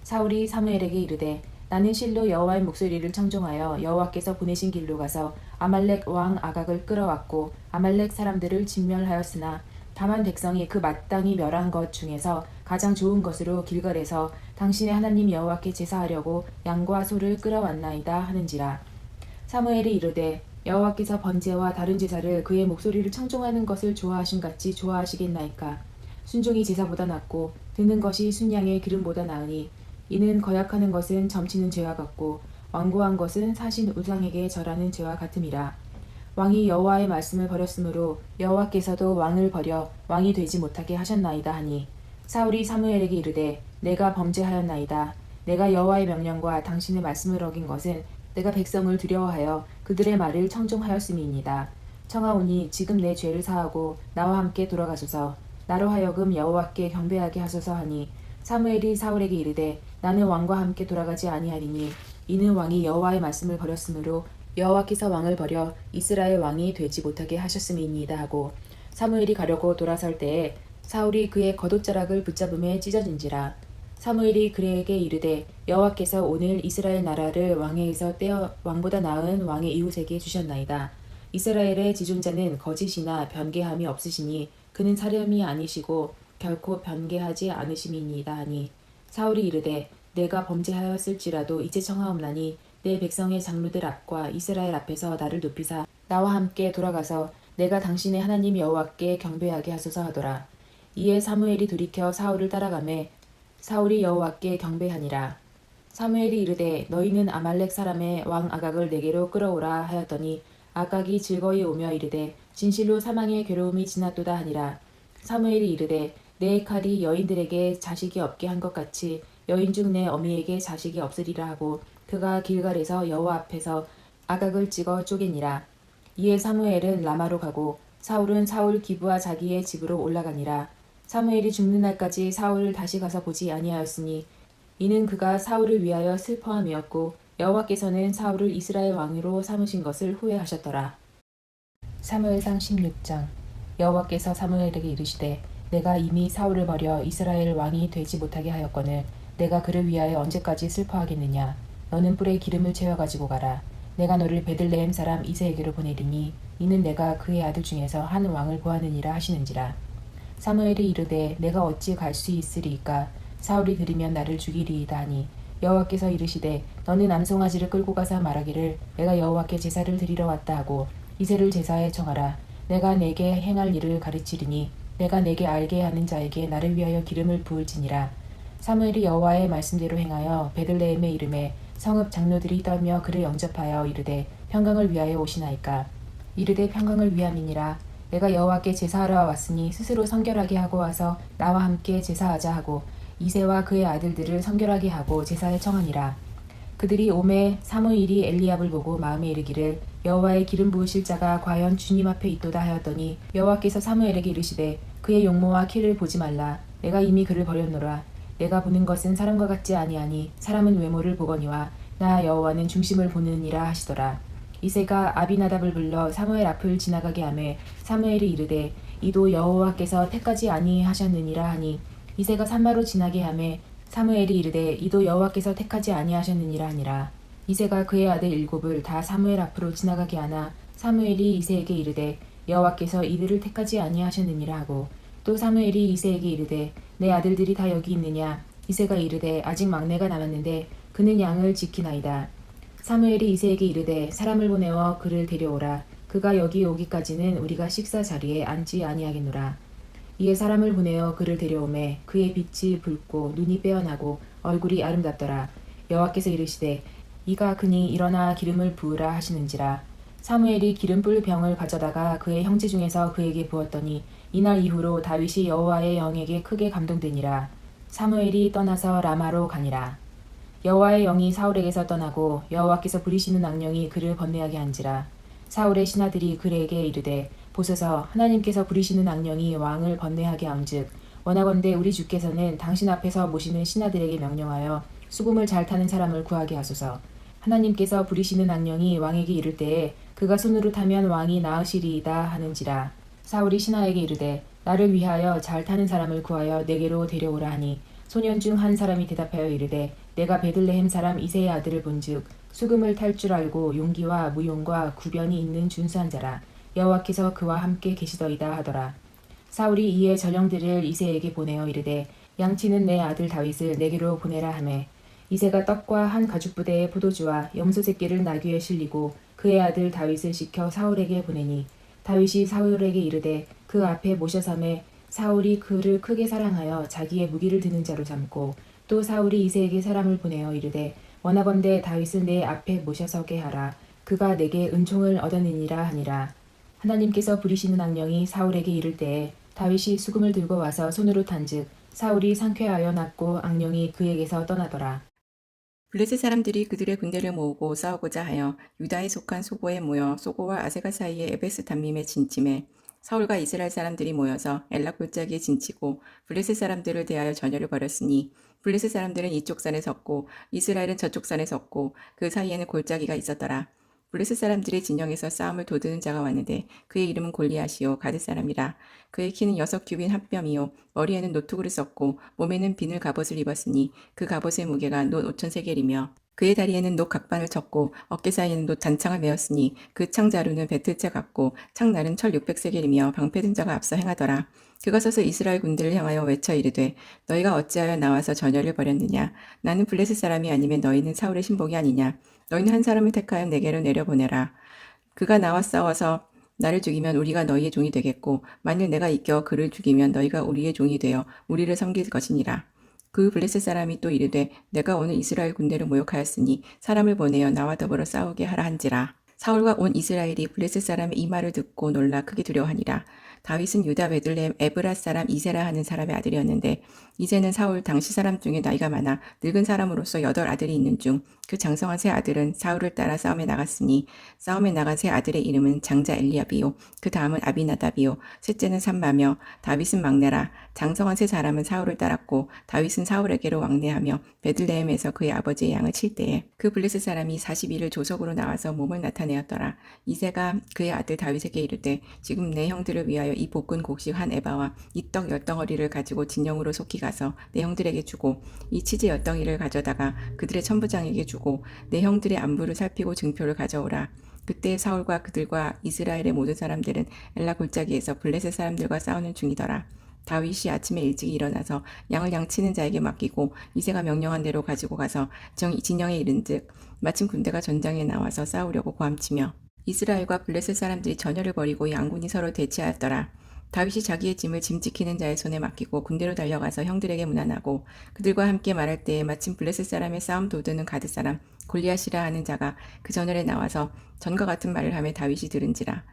사울이 사무엘에게 이르되 나는 실로 여호와의 목소리를 청종하여 여호와께서 보내신 길로 가서 아말렉 왕 아각을 끌어왔고 아말렉 사람들을 진멸하였으나 다만 백성이 그 마땅히 멸한 것 중에서 가장 좋은 것으로 길갈에서 당신의 하나님 여호와께 제사하려고 양과 소를 끌어왔나이다 하는지라. 사무엘이 이르되 여호와께서 번제와 다른 제사를 그의 목소리를 청종하는 것을 좋아하신 같이 좋아하시겠나이까. 순종이 제사보다 낫고 드는 것이 순양의 기름보다 나으니 이는 거역하는 것은 점치는 죄와 같고 완고한 것은 사신 우상에게 절하는 죄와 같음이라. 왕이 여호와의 말씀을 버렸으므로 여호와께서도 왕을 버려 왕이 되지 못하게 하셨나이다 하니 사울이 사무엘에게 이르되 내가 범죄하였나이다. 내가 여호와의 명령과 당신의 말씀을 어긴 것은 내가 백성을 두려워하여 그들의 말을 청종하였음이니이다. 청하오니 지금 내 죄를 사하고 나와 함께 돌아가소서. 나로 하여금 여호와께 경배하게 하소서 하니 사무엘이 사울에게 이르되 나는 왕과 함께 돌아가지 아니하리니 이는 왕이 여호와의 말씀을 버렸으므로 여호와께서 왕을 버려 이스라엘 왕이 되지 못하게 하셨음이니이다 하고 사무엘이 가려고 돌아설 때에 사울이 그의 겉옷자락을 붙잡음에 찢어진지라. 사무엘이 그에게 이르되 여호와께서 오늘 이스라엘 나라를 왕에게서 떼어 왕보다 나은 왕의 이웃에게 주셨나이다. 이스라엘의 지존자는 거짓이나 변개함이 없으시니 그는 사람이 아니시고 결코 변개하지 않으심이니이다 하니 사울이 이르되 내가 범죄하였을지라도 이제 청하옵나니 내 백성의 장로들 앞과 이스라엘 앞에서 나를 높이사 나와 함께 돌아가서 내가 당신의 하나님 여호와께 경배하게 하소서 하더라. 이에 사무엘이 돌이켜 사울을 따라가매 사울이 여호와께 경배하니라. 사무엘이 이르되 너희는 아말렉 사람의 왕 아각을 내게로 끌어오라 하였더니 아각이 즐거이 오며 이르되 진실로 사망의 괴로움이 지났도다 하니라. 사무엘이 이르되 내 칼이 여인들에게 자식이 없게 한 것 같이 여인 중 내 어미에게 자식이 없으리라 하고 그가 길갈에서 여호와 앞에서 아각을 찍어 쪼개니라. 이에 사무엘은 라마로 가고 사울은 사울 기브와 자기의 집으로 올라가니라. 사무엘이 죽는 날까지 사울을 다시 가서 보지 아니하였으니 이는 그가 사울을 위하여 슬퍼함이었고 여호와께서는 사울을 이스라엘 왕으로 삼으신 것을 후회하셨더라. 사무엘상 16장. 여호와께서 사무엘에게 이르시되 내가 이미 사울을 버려 이스라엘 왕이 되지 못하게 하였거늘 내가 그를 위하여 언제까지 슬퍼하겠느냐. 너는 뿔에 기름을 채워 가지고 가라. 내가 너를 베들레헴 사람 이새에게로 보내리니 이는 내가 그의 아들 중에서 한 왕을 구하느니라 하시는지라. 사무엘이 이르되 내가 어찌 갈 수 있으리이까. 사울이 들으면 나를 죽이리이다 하니 여호와께서 이르시되 너는 암송아지를 끌고 가서 말하기를 내가 여호와께 제사를 드리러 왔다 하고 이새를 제사에 청하라. 내가 내게 행할 일을 가르치리니 내가 내게 알게 하는 자에게 나를 위하여 기름을 부을지니라. 사무엘이 여호와의 말씀대로 행하여 베들레헴에 이름에 성읍 장로들이 떨며 그를 영접하여 이르되 평강을 위하여 오시나이까. 이르되 평강을 위함이니라. 내가 여호와께 제사하러 왔으니 스스로 성결하게 하고 와서 나와 함께 제사하자 하고 이새와 그의 아들들을 성결하게 하고 제사에 청하니라. 그들이 오매 사무엘이 엘리압을 보고 마음에 이르기를 여호와의 기름 부으실 자가 과연 주님 앞에 있도다 하였더니 여호와께서 사무엘에게 이르시되 그의 용모와 키를 보지 말라. 내가 이미 그를 버렸노라. 내가 보는 것은 사람과 같지 아니하니 사람은 외모를 보거니와 나 여호와는 중심을 보느니라 하시더라. 이새가 아비나답을 불러 사무엘 앞을 지나가게 하매 사무엘이 이르되 이도 여호와께서 택하지 아니하셨느니라 하니 이새가 산마로 지나게 하매 사무엘이 이르되 이도 여호와께서 택하지 아니하셨느니라 하니라. 이새가 그의 아들 7을 다 사무엘 앞으로 지나가게 하나 사무엘이 이새에게 이르되 여호와께서 이들을 택하지 아니하셨느니라 하고 또 사무엘이 이새에게 이르되 내 아들들이 다 여기 있느냐. 이새가 이르되 아직 막내가 남았는데 그는 양을 지키나이다. 사무엘이 이새에게 이르되 사람을 보내어 그를 데려오라. 그가 여기 오기까지는 우리가 식사 자리에 앉지 아니하겠노라. 이에 사람을 보내어 그를 데려오매 그의 빛이 붉고 눈이 빼어나고 얼굴이 아름답더라. 여호와께서 이르시되 이가 그니 일어나 기름을 부으라 하시는지라. 사무엘이 기름불 병을 가져다가 그의 형제 중에서 그에게 부었더니 이날 이후로 다윗이 여호와의 영에게 크게 감동되니라. 사무엘이 떠나서 라마로 가니라. 여호와의 영이 사울에게서 떠나고 여호와께서 부리시는 악령이 그를 번뇌하게 한지라. 사울의 신하들이 그에게 이르되 보소서 하나님께서 부리시는 악령이 왕을 번뇌하게 함즉 원하건대 우리 주께서는 당신 앞에서 모시는 신하들에게 명령하여 수금을 잘 타는 사람을 구하게 하소서. 하나님께서 부리시는 악령이 왕에게 이를 때에 그가 손으로 타면 왕이 나으시리이다 하는지라. 사울이 신하에게 이르되 나를 위하여 잘 타는 사람을 구하여 내게로 데려오라 하니 소년 중 한 사람이 대답하여 이르되 내가 베들레헴 사람 이새의 아들을 본즉 수금을 탈 줄 알고 용기와 무용과 구변이 있는 준수한 자라. 여호와께서 그와 함께 계시더이다 하더라. 사울이 이에 전령들을 이새에게 보내어 이르되 양치는 내 아들 다윗을 내게로 보내라 하매 이새가 떡과 한 가죽 부대의 포도주와 염소 새끼를 나귀에 실리고 그의 아들 다윗을 시켜 사울에게 보내니 다윗이 사울에게 이르되 그 앞에 모셔삼에 사울이 그를 크게 사랑하여 자기의 무기를 드는 자로 삼고 또 사울이 이새에게 사람을 보내어 이르되 원하건대 다윗을 내 앞에 모셔서게 하라. 그가 내게 은총을 얻으니라 하니라. 하나님께서 부리시는 악령이 사울에게 이를 때에 다윗이 수금을 들고 와서 손으로 탄즉 사울이 상쾌하여 났고 악령이 그에게서 떠나더라. 블레셋 사람들이 그들의 군대를 모으고 싸우고자 하여 유다에 속한 소고에 모여 소고와 아세가 사이의 에베스 담림에 진침해 사울과 이스라엘 사람들이 모여서 엘라 골짜기에 진치고 블레셋 사람들을 대하여 전열을 벌였으니 블레셋 사람들은 이쪽 산에 섰고 이스라엘은 저쪽 산에 섰고 그 사이에는 골짜기가 있었더라. 블레셋 사람들의 진영에서 싸움을 도드는 자가 왔는데 그의 이름은 골리앗이요 가드 사람이라. 그의 키는 6규빗 한 뼘이요 머리에는 노투구를 썼고 몸에는 비늘 갑옷을 입었으니 그 갑옷의 무게가 놋 5,000세겔이며 그의 다리에는 놋 각반을 쳤고 어깨 사이에는 놋 단창을 메었으니 그 창 자루는 배틀채 같고 창날은 철 600세겔이며 방패든 자가 앞서 행하더라. 그가 서서 이스라엘 군대를 향하여 외쳐 이르되 너희가 어찌하여 나와서 전열을 벌였느냐. 나는 블레셋 사람이 아니면 너희는 사울의 신복이 아니냐. 너희는 한 사람을 택하여 내게로 내려보내라. 그가 나와 싸워서 나를 죽이면 우리가 너희의 종이 되겠고 만일 내가 이겨 그를 죽이면 너희가 우리의 종이 되어 우리를 섬길 것이니라. 그 블레셋 사람이 또 이르되 내가 오늘 이스라엘 군대를 모욕하였으니 사람을 보내어 나와 더불어 싸우게 하라 한지라. 사울과 온 이스라엘이 블레셋 사람의 이 말을 듣고 놀라 크게 두려워하니라. 다윗은 유다 베들레헴 에브라 사람 이세라 하는 사람의 아들이었는데 이제는 사울 당시 사람 중에 나이가 많아 늙은 사람으로서 8아들이 있는 중 그 장성한 세 아들은 사울을 따라 싸움에 나갔으니 싸움에 나간 세 아들의 이름은 장자 엘리압이요 그 다음은 아비나답이요 셋째는 삼마며 다윗은 막내라. 장성한 세 사람은 사울을 따랐고 다윗은 사울에게로 왕래하며 베들레헴에서 그의 아버지의 양을 칠 때에 그 블레셋 사람이 40일을 조석으로 나와서 몸을 나타내었더라. 이새가 그의 아들 다윗에게 이르되 지금 내 형들을 위하여 이 볶은 곡식 한 에바와 이 떡 10덩어리를 가지고 진영으로 속히 가서 내 형들에게 주고 이 치즈 10덩이를 가져다가 그들의 천부장에게 주고 내 형들의 안부를 살피고 증표를 가져오라. 그때 사울과 그들과 이스라엘의 모든 사람들은 엘라 골짜기에서 블레셋 사람들과 싸우는 중이더라. 다윗이 아침에 일찍 일어나서 양을 양치는 자에게 맡기고 이새가 명령한 대로 가지고 가서 진영에 이른즉 마침 군대가 전장에 나와서 싸우려고 고함치며 이스라엘과 블레셋 사람들이 전열을 벌이고 양군이 서로 대치하였더라. 다윗이 자기의 짐을 짐 지키는 자의 손에 맡기고 군대로 달려가서 형들에게 문안하고 그들과 함께 말할 때에 마침 블레셋 사람의 싸움 도두는 가드 사람 골리앗이라 하는 자가 그 전열에 나와서 전과 같은 말을 하며 다윗이 들은지라.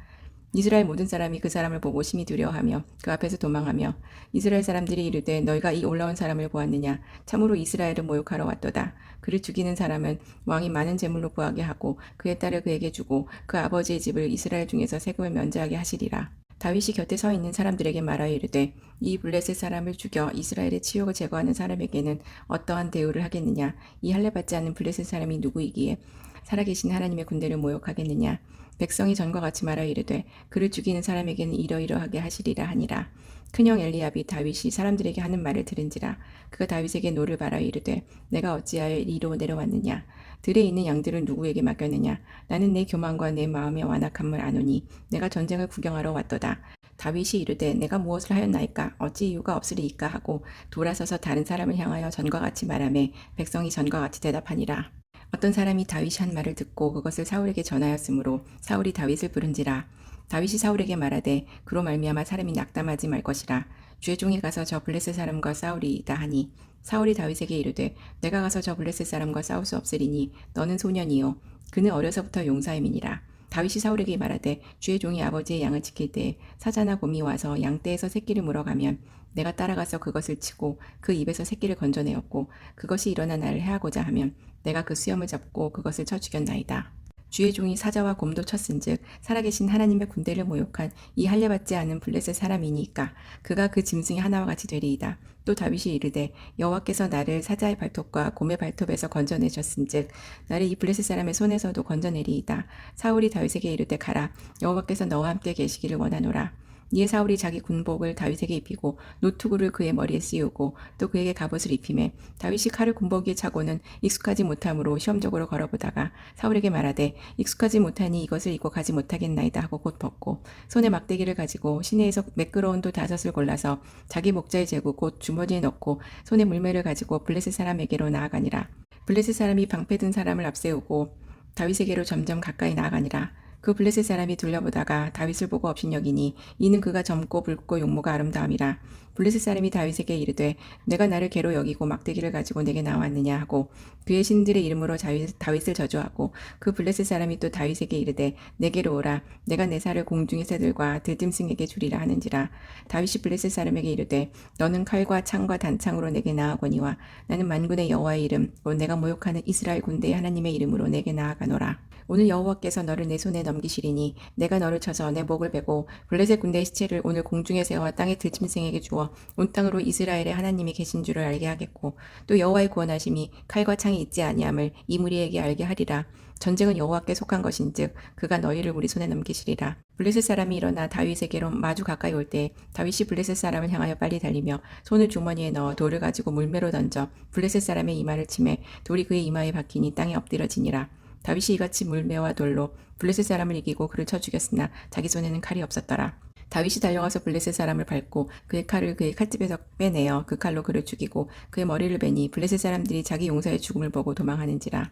이스라엘 모든 사람이 그 사람을 보고 심히 두려워하며 그 앞에서 도망하며 이스라엘 사람들이 이르되 너희가 이 올라온 사람을 보았느냐. 참으로 이스라엘을 모욕하러 왔도다. 그를 죽이는 사람은 왕이 많은 재물로 구하게 하고 그의 딸을 그에게 주고 그 아버지의 집을 이스라엘 중에서 세금을 면제하게 하시리라. 다윗이 곁에 서 있는 사람들에게 말하여 이르되 이 블레셋 사람을 죽여 이스라엘의 치욕을 제거하는 사람에게는 어떠한 대우를 하겠느냐. 이 할례 받지 않는 블레셋 사람이 누구이기에 살아계신 하나님의 군대를 모욕하겠느냐. 백성이 전과 같이 말하여 이르되 그를 죽이는 사람에게는 이러이러하게 하시리라 하니라. 큰형 엘리압이 다윗이 사람들에게 하는 말을 들은지라. 그가 다윗에게 노를 바라여 이르되 내가 어찌하여 이리로 내려왔느냐. 들에 있는 양들을 누구에게 맡겼느냐. 나는 내 교만과 내 마음의 완악함을 아노니 내가 전쟁을 구경하러 왔도다. 다윗이 이르되 내가 무엇을 하였나이까 어찌 이유가 없으리이까 하고 돌아서서 다른 사람을 향하여 전과 같이 말하매 백성이 전과 같이 대답하니라. 어떤 사람이 다윗이 한 말을 듣고 그것을 사울에게 전하였으므로 사울이 다윗을 부른지라. 다윗이 사울에게 말하되 그로 말미암아 사람이 낙담하지 말 것이라. 주의 종이 가서 저 블레셋 사람과 싸우리이다 하니 사울이 다윗에게 이르되 내가 가서 저 블레셋 사람과 싸울 수 없으리니 너는 소년이요 그는 어려서부터 용사임이니라. 다윗이 사울에게 말하되 주의 종이 아버지의 양을 지킬 때에 사자나 곰이 와서 양떼에서 새끼를 물어가면 내가 따라가서 그것을 치고 그 입에서 새끼를 건져내었고 그것이 일어나 나를 해하고자 하면 내가 그 수염을 잡고 그것을 쳐 죽였나이다. 주의 종이 사자와 곰도 쳤은즉 살아계신 하나님의 군대를 모욕한 이 할례받지 않은 블레셋 사람이니까 그가 그 짐승이 하나와 같이 되리이다. 또 다윗이 이르되 여호와께서 나를 사자의 발톱과 곰의 발톱에서 건져내셨은즉 나를 이 블레셋 사람의 손에서도 건져내리이다. 사울이 다윗에게 이르되 가라. 여호와께서 너와 함께 계시기를 원하노라. 이에 사울이 자기 군복을 다윗에게 입히고 노투구를 그의 머리에 씌우고 또 그에게 갑옷을 입히매 다윗이 칼을 군복위에 차고는 익숙하지 못함으로 시험적으로 걸어보다가 사울에게 말하되 익숙하지 못하니 이것을 입고 가지 못하겠나이다 하고 곧 벗고 손에 막대기를 가지고 시내에서 매끄러운 돌 5을 골라서 자기 목자에 재고 곧 주머니에 넣고 손에 물매를 가지고 블레셋 사람에게로 나아가니라. 블레셋 사람이 방패 든 사람을 앞세우고 다윗에게로 점점 가까이 나아가니라. 그 블레셋 사람이 둘러보다가 다윗을 보고 업신여기니 이는 그가 젊고 붉고 용모가 아름다움이라. 블레셋 사람이 다윗에게 이르되 내가 나를 개로 여기고 막대기를 가지고 내게 나왔느냐 하고 그의 신들의 이름으로 다윗을 저주하고 그 블레셋 사람이 또 다윗에게 이르되 내게로 오라. 내가 내 살을 공중의 새들과 들짐승에게 주리라 하는지라. 다윗이 블레셋 사람에게 이르되 너는 칼과 창과 단창으로 내게 나아거니와 나는 만군의 여호와의 이름 곧 내가 모욕하는 이스라엘 군대의 하나님의 이름으로 내게 나아가노라. 오늘 여호와께서 너를 내 손에 넘기시리니 내가 너를 쳐서 내 목을 베고 블레셋 군대의 시체를 오늘 공중에 세워 땅의 들짐승에게 주어 온 땅으로 이스라엘의 하나님이 계신 줄을 알게 하겠고 또 여호와의 구원하심이 칼과 창이 있지 아니함을 이 무리에게 알게 하리라. 전쟁은 여호와께 속한 것인즉 그가 너희를 우리 손에 넘기시리라. 블레셋 사람이 일어나 다윗에게로 마주 가까이 올 때 다윗이 블레셋 사람을 향하여 빨리 달리며 손을 주머니에 넣어 돌을 가지고 물매로 던져 블레셋 사람의 이마를 치매 돌이 그의 이마에 박히니 땅에 엎드러지니라. 다윗이 이같이 물매와 돌로 블레셋 사람을 이기고 그를 쳐 죽였으나 자기 손에는 칼이 없었더라. 다윗이 달려가서 블레셋 사람을 밟고 그의 칼을 그의 칼집에서 빼내어 그 칼로 그를 죽이고 그의 머리를 베니 블레셋 사람들이 자기 용사의 죽음을 보고 도망하는지라.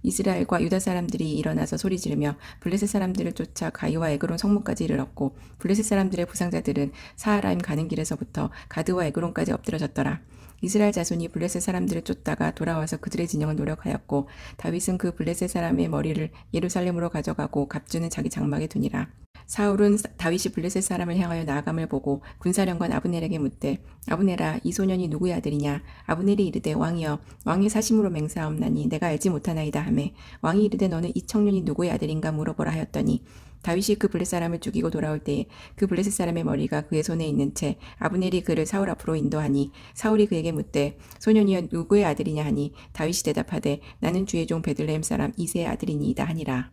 이스라엘과 유다 사람들이 일어나서 소리 지르며 블레셋 사람들을 쫓아 가이와 에그론 성문까지 이르렀고 블레셋 사람들의 부상자들은 사하라임 가는 길에서부터 가드와 에그론까지 엎드러졌더라. 이스라엘 자손이 블레셋 사람들을 쫓다가 돌아와서 그들의 진영을 노력하였고 다윗은 그 블레셋 사람의 머리를 예루살렘으로 가져가고 갑주는 자기 장막에 두니라. 사울은 다윗이 블레셋 사람을 향하여 나아감을 보고 군사령관 아브넬에게 묻되 아브넬아 이 소년이 누구의 아들이냐. 아브넬이 이르되 왕이여 왕의 사심으로 맹세하옵나니 내가 알지 못하나이다 하매 왕이 이르되 너는 이 청년이 누구의 아들인가 물어보라 하였더니 다윗이 그 블레셋 사람을 죽이고 돌아올 때에 그 블레셋 사람의 머리가 그의 손에 있는 채 아브넬이 그를 사울 앞으로 인도하니 사울이 그에게 묻되 소년이여 누구의 아들이냐 하니 다윗이 대답하되 나는 주의 종 베들레헴 사람 이새의 아들이니이다 하니라.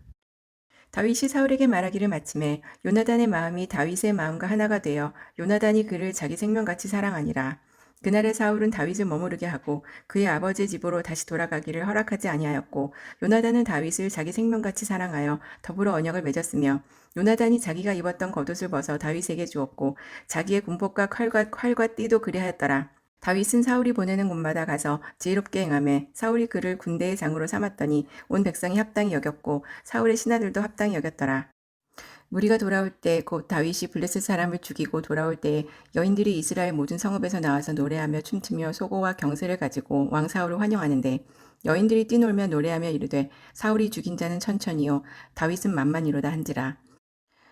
다윗이 사울에게 말하기를 마침에 요나단의 마음이 다윗의 마음과 하나가 되어 요나단이 그를 자기 생명같이 사랑하니라. 그날에 사울은 다윗을 머무르게 하고 그의 아버지의 집으로 다시 돌아가기를 허락하지 아니하였고 요나단은 다윗을 자기 생명같이 사랑하여 더불어 언약을 맺었으며 요나단이 자기가 입었던 겉옷을 벗어 다윗에게 주었고 자기의 군복과 칼과 띠도 그리하였더라. 다윗은 사울이 보내는 곳마다 가서 지혜롭게 행하매 사울이 그를 군대의 장으로 삼았더니 온 백성이 합당히 여겼고 사울의 신하들도 합당히 여겼더라. 무리가 돌아올 때 곧 다윗이 블레셋 사람을 죽이고 돌아올 때에 여인들이 이스라엘 모든 성읍에서 나와서 노래하며 춤추며 소고와 경세를 가지고 왕 사울을 환영하는데 여인들이 뛰놀며 노래하며 이르되 사울이 죽인 자는 천천히요 다윗은 만만이로다 한지라.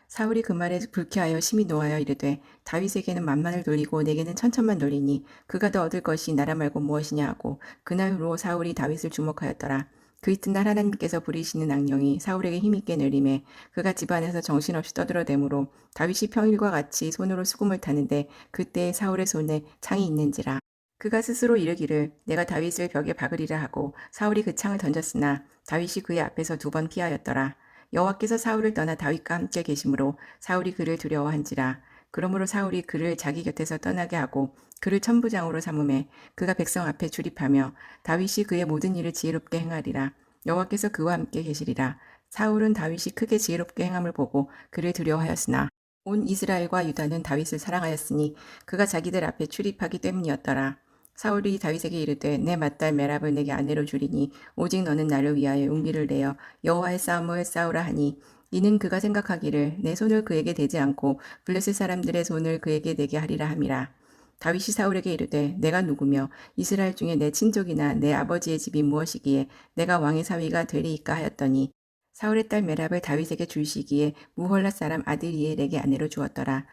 사울이 그 말에 불쾌하여 심히 노하여 이르되 다윗에게는 만만을 돌리고 내게는 천천만 돌리니 그가 더 얻을 것이 나라 말고 무엇이냐 하고 그날 후로 사울이 다윗을 주목하였더라. 그 이튿날 하나님께서 부리시는 악령이 사울에게 힘있게 내림에 그가 집안에서 정신없이 떠들어대므로 다윗이 평일과 같이 손으로 수금을 타는데 그때 사울의 손에 창이 있는지라. 그가 스스로 이르기를 내가 다윗을 벽에 박으리라 하고 사울이 그 창을 던졌으나 다윗이 그의 앞에서 2번 피하였더라. 여호와께서 사울을 떠나 다윗과 함께 계심으로 사울이 그를 두려워한지라. 그러므로 사울이 그를 자기 곁에서 떠나게 하고 그를 천부장으로 삼음에 그가 백성 앞에 출입하며 다윗이 그의 모든 일을 지혜롭게 행하리라. 여호와께서 그와 함께 계시리라. 사울은 다윗이 크게 지혜롭게 행함을 보고 그를 두려워하였으나 온 이스라엘과 유다는 다윗을 사랑하였으니 그가 자기들 앞에 출입하기 때문이었더라. 사울이 다윗에게 이르되 내 맏딸 메랍을 내게 아내로 주리니 오직 너는 나를 위하여 용기를 내어 여호와의 싸움을 싸우라 하니 이는 그가 생각하기를 내 손을 그에게 대지 않고 블레셋 사람들의 손을 그에게 대게 하리라 함이라. 다윗이 사울에게 이르되 내가 누구며 이스라엘 중에 내 친족이나 내 아버지의 집이 무엇이기에 내가 왕의 사위가 되리이까 하였더니 사울의 딸 메랍을 다윗에게 줄시기에 무홀랏 사람 아드리엘에게 아내로 주었더라.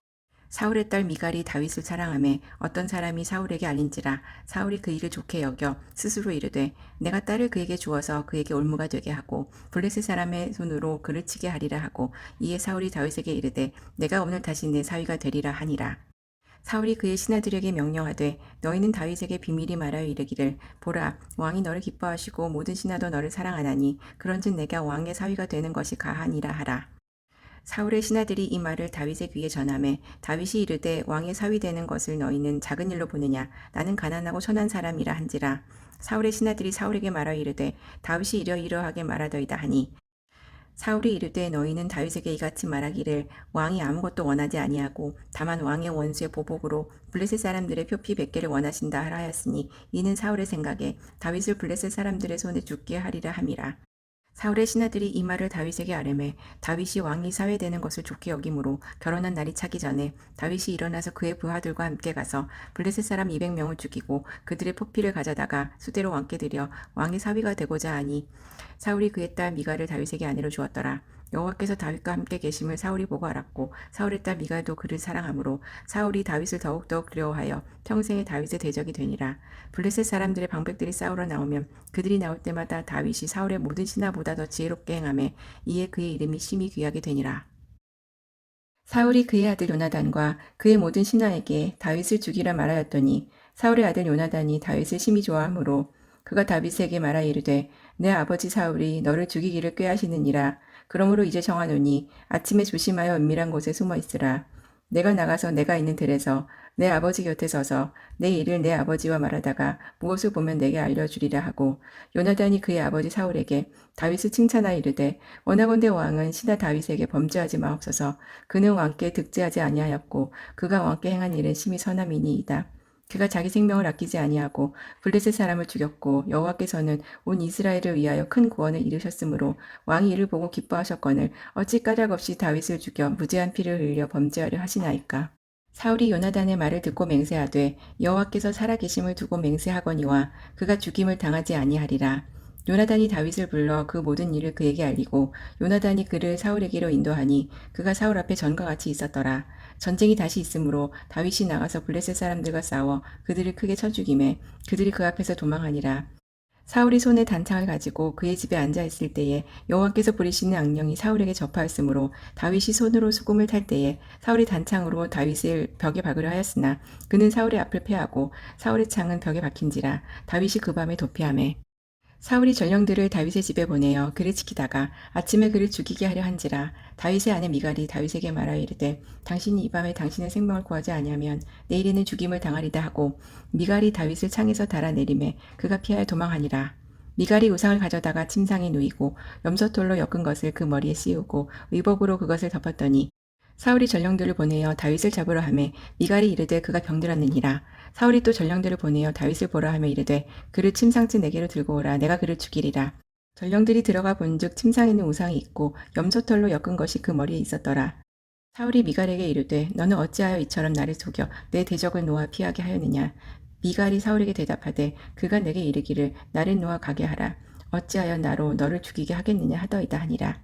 사울의 딸 미갈이 다윗을 사랑하며 어떤 사람이 사울에게 알린지라. 사울이 그 일을 좋게 여겨 스스로 이르되 내가 딸을 그에게 주어서 그에게 올무가 되게 하고 블레셋 사람의 손으로 그를 치게 하리라 하고 이에 사울이 다윗에게 이르되 내가 오늘 다시 내 사위가 되리라 하니라. 사울이 그의 신하들에게 명령하되 너희는 다윗에게 비밀히 말하여 이르기를 보라 왕이 너를 기뻐하시고 모든 신하도 너를 사랑하나니 그런즉 내가 왕의 사위가 되는 것이 가하니라 하라. 사울의 신하들이 이 말을 다윗의 귀에 전하매 다윗이 이르되 왕의 사위 되는 것을 너희는 작은 일로 보느냐 나는 가난하고 천한 사람이라 한지라. 사울의 신하들이 사울에게 말하여 이르되 다윗이 이러이러하게 말하더이다 하니 사울이 이르되 너희는 다윗에게 이같이 말하기를 왕이 아무것도 원하지 아니하고 다만 왕의 원수의 보복으로 블레셋 사람들의 표피 100개를 원하신다 하라 하였으니 이는 사울의 생각에 다윗을 블레셋 사람들의 손에 죽게 하리라 함이라. 사울의 신하들이 이 말을 다윗에게 아뢰매 다윗이 왕이 사회되는 것을 좋게 여김으로 결혼한 날이 차기 전에 다윗이 일어나서 그의 부하들과 함께 가서 블레셋 사람 200명을 죽이고 그들의 포피를 가져다가 수대로 왕께 드려 왕의 사위가 되고자 하니 사울이 그의 딸 미갈을 다윗에게 아내로 주었더라. 여호와께서 다윗과 함께 계심을 사울이 보고 알았고 사울의 딸 미갈도 그를 사랑하므로 사울이 다윗을 더욱더 두려워하여 평생에 다윗의 대적이 되니라. 블레셋 사람들의 방백들이 싸우러 나오면 그들이 나올 때마다 다윗이 사울의 모든 신하보다 더 지혜롭게 행하매 이에 그의 이름이 심히 귀하게 되니라. 사울이 그의 아들 요나단과 그의 모든 신하에게 다윗을 죽이라 말하였더니 사울의 아들 요나단이 다윗을 심히 좋아하므로 그가 다윗에게 말하여 이르되 내 아버지 사울이 너를 죽이기를 꾀하시느니라. 그러므로 이제 정하노니 아침에 조심하여 은밀한 곳에 숨어 있으라. 내가 나가서 내가 있는 들에서 내 아버지 곁에 서서 내 일을 내 아버지와 말하다가 무엇을 보면 내게 알려주리라 하고 요나단이 그의 아버지 사울에게 다윗을 칭찬하여 이르되 원하건대 왕은 신하 다윗에게 범죄하지 마옵소서. 그는 왕께 득죄하지 아니하였고 그가 왕께 행한 일은 심히 선함이니이다. 그가 자기 생명을 아끼지 아니하고 블레셋 사람을 죽였고 여호와께서는 온 이스라엘을 위하여 큰 구원을 이루셨으므로 왕이 이를 보고 기뻐하셨거늘 어찌 까닭없이 다윗을 죽여 무죄한 피를 흘려 범죄하려 하시나이까. 사울이 요나단의 말을 듣고 맹세하되 여호와께서 살아계심을 두고 맹세하거니와 그가 죽임을 당하지 아니하리라. 요나단이 다윗을 불러 그 모든 일을 그에게 알리고 요나단이 그를 사울에게로 인도하니 그가 사울 앞에 전과 같이 있었더라. 전쟁이 다시 있으므로 다윗이 나가서 블레셋 사람들과 싸워 그들을 크게 쳐 죽이매 그들이 그 앞에서 도망하니라. 사울이 손에 단창을 가지고 그의 집에 앉아 있을 때에 여호와께서 부리시는 악령이 사울에게 접하였으므로 다윗이 손으로 수금을 탈 때에 사울이 단창으로 다윗을 벽에 박으려 하였으나 그는 사울의 앞을 패하고 사울의 창은 벽에 박힌지라. 다윗이 그 밤에 도피하매 사울이 전령들을 다윗의 집에 보내어 그를 지키다가 아침에 그를 죽이게 하려 한지라. 다윗의 아내 미갈이 다윗에게 말하여 이르되 당신이 이 밤에 당신의 생명을 구하지 아니하면 내일에는 죽임을 당하리다 하고 미갈이 다윗을 창에서 달아내리매 그가 피하여 도망하니라. 미갈이 우상을 가져다가 침상에 누이고 염소털로 엮은 것을 그 머리에 씌우고 의복으로 그것을 덮었더니 사울이 전령들을 보내어 다윗을 잡으러 하매 미갈이 이르되 그가 병들었느니라. 사울이 또 전령들을 보내어 다윗을 보러 하며 이르되 그를 침상쯤 내게로 들고 오라. 내가 그를 죽이리라. 전령들이 들어가 본즉 침상에는 우상이 있고 염소털로 엮은 것이 그 머리에 있었더라. 사울이 미갈에게 이르되 너는 어찌하여 이처럼 나를 속여 내 대적을 놓아 피하게 하였느냐. 미갈이 사울에게 대답하되 그가 내게 이르기를 나를 놓아 가게 하라. 어찌하여 나로 너를 죽이게 하겠느냐 하더이다 하니라.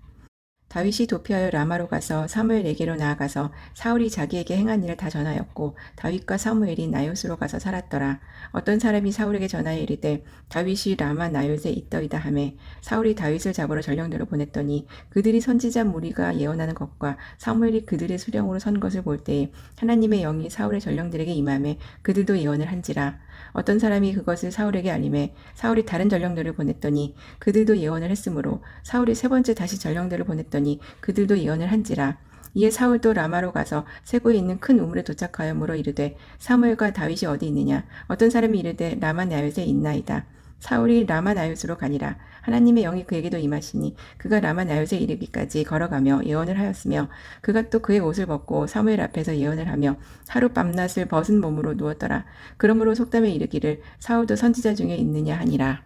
다윗이 도피하여 라마로 가서 사무엘에게로 나아가서 사울이 자기에게 행한 일을 다 전하였고 다윗과 사무엘이 나요스로 가서 살았더라. 어떤 사람이 사울에게 전하여 이르되 다윗이 라마 나요스에 있더이다 하매 사울이 다윗을 잡으러 전령들을 보냈더니 그들이 선지자 무리가 예언하는 것과 사무엘이 그들의 수령으로 선 것을 볼 때에 하나님의 영이 사울의 전령들에게 임하매 그들도 예언을 한지라. 어떤 사람이 그것을 사울에게 알림해 사울이 다른 전령들을 보냈더니 그들도 예언을 했으므로 사울이 세 번째 다시 전령들을 보냈더니 그들도 예언을 한지라. 이에 사울도 라마로 가서 세고에 있는 큰 우물에 도착하여 물어 이르되 사무엘과 다윗이 어디 있느냐. 어떤 사람이 이르되 라마 나요스에 있나이다. 사울이 라마 나요스로 가니라. 하나님의 영이 그에게도 임하시니 그가 라마 나요스에 이르기까지 걸어가며 예언을 하였으며 그가 또 그의 옷을 벗고 사무엘 앞에서 예언을 하며 하루 밤낮을 벗은 몸으로 누웠더라. 그러므로 속담에 이르기를 사울도 선지자 중에 있느냐 하니라.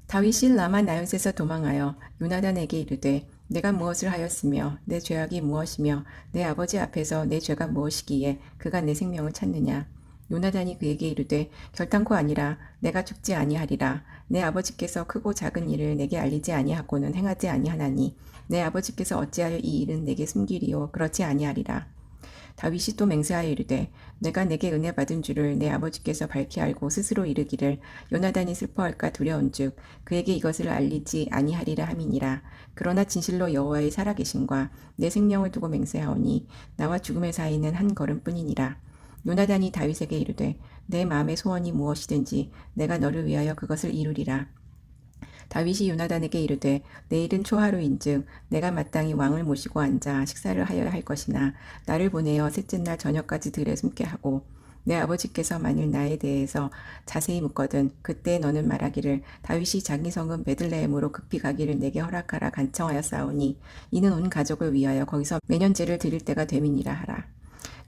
다윗이 라마 나요스에서 도망하여 요나단에게 이르되 내가 무엇을 하였으며 내 죄악이 무엇이며 내 아버지 앞에서 내 죄가 무엇이기에 그가 내 생명을 찾느냐. 요나단이 그에게 이르되 결단코 아니라 내가 죽지 아니하리라. 내 아버지께서 크고 작은 일을 내게 알리지 아니하고는 행하지 아니하나니 내 아버지께서 어찌하여 이 일은 내게 숨기리요. 그렇지 아니하리라. 다윗이 또 맹세하여 이르되 내가 내게 은혜 받은 줄을 내 아버지께서 밝히 알고 스스로 이르기를 요나단이 슬퍼할까 두려운즉 그에게 이것을 알리지 아니하리라 함이니라. 그러나 진실로 여호와의 살아계심과 내 생명을 두고 맹세하오니 나와 죽음의 사이는 한 걸음뿐이니라. 요나단이 다윗에게 이르되 내 마음의 소원이 무엇이든지 내가 너를 위하여 그것을 이루리라. 다윗이 요나단에게 이르되 내일은 초하루인즉 내가 마땅히 왕을 모시고 앉아 식사를 하여야 할 것이나 나를 보내어 셋째 날 저녁까지 들에 숨게 하고 내 아버지께서 만일 나에 대해서 자세히 묻거든 그때 너는 말하기를 다윗이 자기 성은 베들레헴으로 급히 가기를 내게 허락하라 간청하였사오니 이는 온 가족을 위하여 거기서 매년제를 드릴 때가 됨이니라 하라.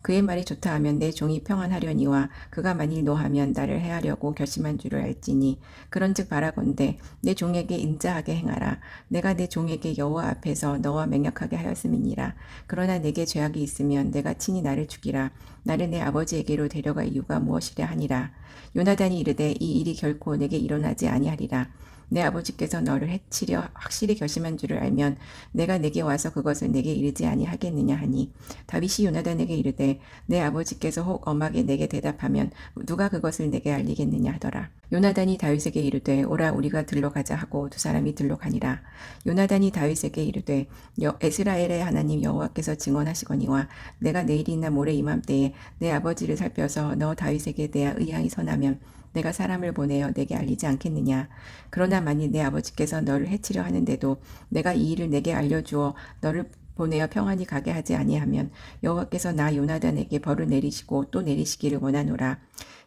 그의 말이 좋다 하면 내 종이 평안하려니와 그가 만일 노하면 나를 해하려고 결심한 줄을 알지니 그런즉 바라건대 내 종에게 인자하게 행하라. 내가 내 종에게 여호와 앞에서 너와 맹약하게 하였음이니라. 그러나 내게 죄악이 있으면 내가 친히 나를 죽이라. 나를 내 아버지에게로 데려갈 이유가 무엇이랴 하니라. 요나단이 이르되 이 일이 결코 내게 일어나지 아니하리라. 내 아버지께서 너를 해치려 확실히 결심한 줄을 알면 내가 내게 와서 그것을 내게 이르지 아니하겠느냐 하니 다윗이 요나단에게 이르되 내 아버지께서 혹 엄하게 내게 대답하면 누가 그것을 내게 알리겠느냐 하더라. 요나단이 다윗에게 이르되 오라 우리가 들러 가자 하고 두 사람이 들러 가니라. 요나단이 다윗에게 이르되 이스라엘의 하나님 여호와께서 증언하시거니와 내가 내일이나 모레 이맘때에 내 아버지를 살펴서 너 다윗에게 대하 의향이 선하면 내가 사람을 보내어 내게 알리지 않겠느냐. 그러나 만일 내 아버지께서 너를 해치려 하는데도 내가 이 일을 내게 알려주어 너를 보내어 평안히 가게 하지 아니하면 여호와께서 나 요나단에게 벌을 내리시고 또 내리시기를 원하노라.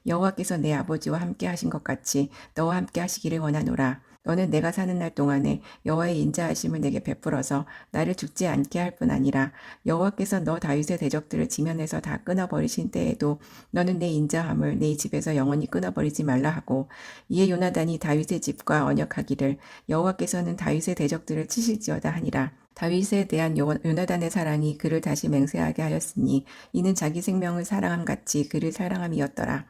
여호와께서 내 아버지와 함께 하신 것 같이 너와 함께 하시기를 원하노라. 너는 내가 사는 날 동안에 여호와의 인자하심을 내게 베풀어서 나를 죽지 않게 할 뿐 아니라 여호와께서 너 다윗의 대적들을 지면에서 다 끊어버리신 때에도 너는 내 인자함을 내 집에서 영원히 끊어버리지 말라 하고, 이에 요나단이 다윗의 집과 언약하기를 여호와께서는 다윗의 대적들을 치실지어다 하니라. 다윗에 대한 요나단의 사랑이 그를 다시 맹세하게 하였으니 이는 자기 생명을 사랑함 같이 그를 사랑함이었더라.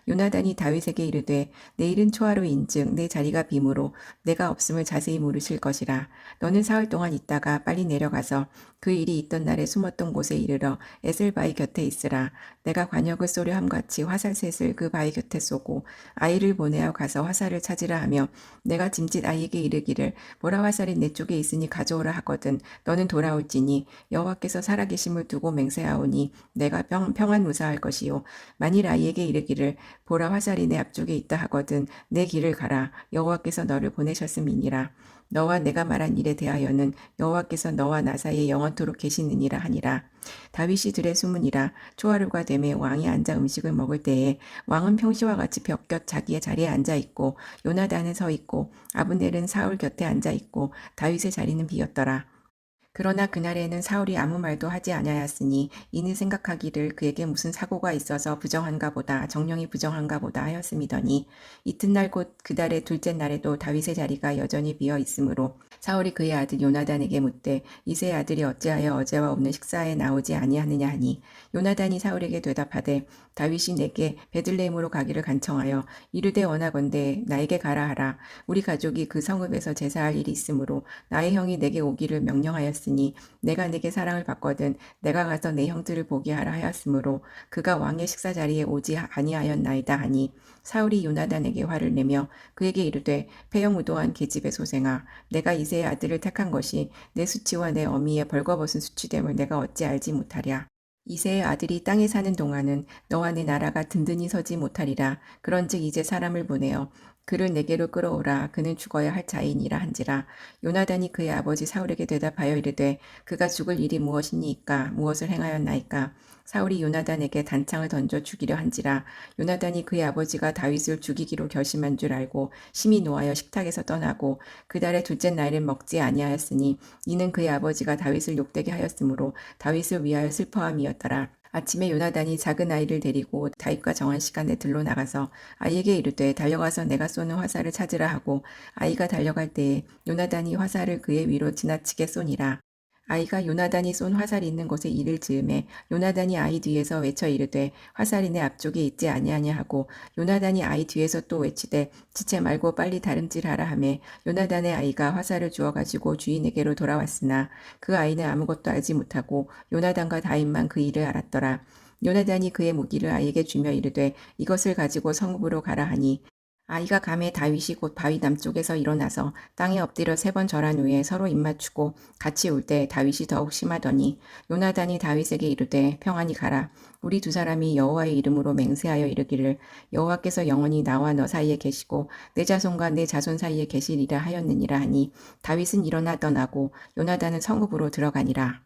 요나단이 다윗에게 이르되 내 일은 초하루 인즉 내 자리가 빔으로 내가 없음을 자세히 물으실 것이라. 너는 사흘 동안 있다가 빨리 내려가서 그 일이 있던 날에 숨었던 곳에 이르러 에셀바위 곁에 있으라. 내가 관역을 쏘려 함같이 화살셋을 그 바위 곁에 쏘고 아이를 보내어 가서 화살을 찾으라 하며 내가 짐짓 아이에게 이르기를 보라 화살이 내 쪽에 있으니 가져오라 하거든 너는 돌아올지니 여호와께서 살아계심을 두고 맹세하오니 내가 평안 무사할 것이요 만일 아이에게 이르기를 보라 화살이 내 앞쪽에 있다 하거든 내 길을 가라 여호와께서 너를 보내셨음이니라. 너와 내가 말한 일에 대하여는 여호와께서 너와 나 사이에 영원토록 계시느니라 하니라. 다윗이 들에 숨으니라. 초하루가 되매 왕이 앉아 음식을 먹을 때에 왕은 평시와 같이 벽곁 자기의 자리에 앉아 있고 요나단은 서 있고 아브넬은 사울 곁에 앉아 있고 다윗의 자리는 비었더라. 그러나 그날에는 사울이 아무 말도 하지 아니하였으니 이는 생각하기를 그에게 무슨 사고가 있어서 부정한가 보다 정령이 부정한가 보다 하였음이더니 이튿날 곧 그 달의 둘째 날에도 다윗의 자리가 여전히 비어 있으므로 사울이 그의 아들 요나단에게 묻되 이새의 아들이 어찌하여 어제와 오늘 식사에 나오지 아니하느냐 하니 요나단이 사울에게 대답하되 다윗이 내게 베들레헴으로 가기를 간청하여 이르되 원하건대 나에게 가라 하라. 우리 가족이 그 성읍에서 제사할 일이 있으므로 나의 형이 내게 오기를 명령하였으니 내가 내게 사랑을 받거든 내가 가서 내 형들을 보게 하라 하였으므로 그가 왕의 식사 자리에 오지 아니하였나이다 하니 사울이 요나단에게 화를 내며 그에게 이르되 패형무도한 계집의 소생아 내가 이새의 아들을 택한 것이 내 수치와 내 어미의 벌거벗은 수치됨을 내가 어찌 알지 못하랴. 이새의 아들이 땅에 사는 동안은 너와 내 나라가 든든히 서지 못하리라. 그런즉 이제 사람을 보내어 그를 내게로 끌어오라. 그는 죽어야 할 자이니라 한지라. 요나단이 그의 아버지 사울에게 대답하여 이르되 그가 죽을 일이 무엇이니까 무엇을 행하였나이까. 사울이 요나단에게 단창을 던져 죽이려 한지라. 요나단이 그의 아버지가 다윗을 죽이기로 결심한 줄 알고 심히 노하여 식탁에서 떠나고 그 달의 둘째 날을 먹지 아니하였으니 이는 그의 아버지가 다윗을 욕되게 하였으므로 다윗을 위하여 슬퍼함이었더라. 아침에 요나단이 작은 아이를 데리고 다윗과 정한 시간에 들로 나가서 아이에게 이르되 달려가서 내가 쏘는 화살을 찾으라 하고 아이가 달려갈 때에 요나단이 화살을 그의 위로 지나치게 쏘니라. 아이가 요나단이 쏜 화살이 있는 곳에 이를 즈음에 요나단이 아이 뒤에서 외쳐 이르되 화살이 내 앞쪽에 있지 아니하냐 하고 요나단이 아이 뒤에서 또 외치되 지체 말고 빨리 다름질하라 하매 요나단의 아이가 화살을 주워 가지고 주인에게로 돌아왔으나 그 아이는 아무것도 알지 못하고 요나단과 다윗만 그 일을 알았더라. 요나단이 그의 무기를 아이에게 주며 이르되 이것을 가지고 성읍으로 가라 하니 아이가 감에 다윗이 곧 바위 남쪽에서 일어나서 땅에 엎드려 3번 절한 후에 서로 입맞추고 같이 올 때 다윗이 더욱 심하더니 요나단이 다윗에게 이르되 평안히 가라. 우리 두 사람이 여호와의 이름으로 맹세하여 이르기를 여호와께서 영원히 나와 너 사이에 계시고 내 자손과 내 자손 사이에 계시리라 하였느니라 하니 다윗은 일어나 떠나고 요나단은 성읍으로 들어가니라.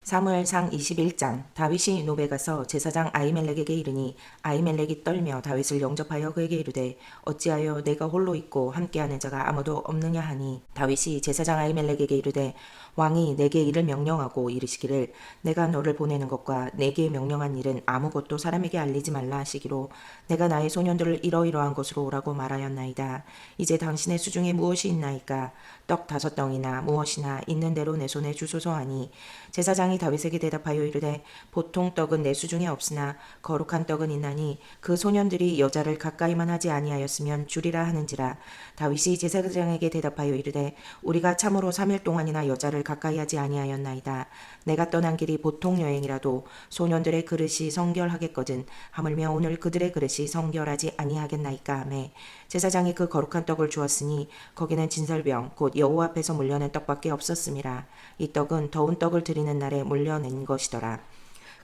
사무엘상 21장. 다윗이 노베 가서 제사장 아히멜렉에게 이르니 아히멜렉이 떨며 다윗을 영접하여 그에게 이르되 어찌하여 내가 홀로 있고 함께하는 자가 아무도 없느냐 하니 다윗이 제사장 아히멜렉에게 이르되 왕이 내게 이를 명령하고 이르시기를 내가 너를 보내는 것과 내게 명령한 일은 아무것도 사람에게 알리지 말라 하시기로 내가 나의 소년들을 이러이러한 곳으로 오라고 말하였나이다. 이제 당신의 수중에 무엇이 있나이까? 떡 5덩이나 무엇이나 있는 대로 내 손에 주소서 하니 제사장이 다윗에게 대답하여 이르되 보통 떡은 내 수중에 없으나 거룩한 떡은 있나니 그 소년들이 여자를 가까이만 하지 아니하였으면 주리라 하는지라. 다윗이 제사장에게 대답하여 이르되 우리가 참으로 3일 동안이나 여자를 가까이 하지 아니하였나이다. 내가 떠난 길이 보통 여행이라도 소년들의 그릇이 성결하겠거든 하물며 오늘 그들의 그릇이 성결하지 아니하겠나이까 하매 제사장이 그 거룩한 떡을 주었으니 거기는 진설병 곧 여호와 앞에서 물려낸 떡밖에 없었음이라. 이 떡은 더운 떡을 드리는 날에 물려낸 것이더라.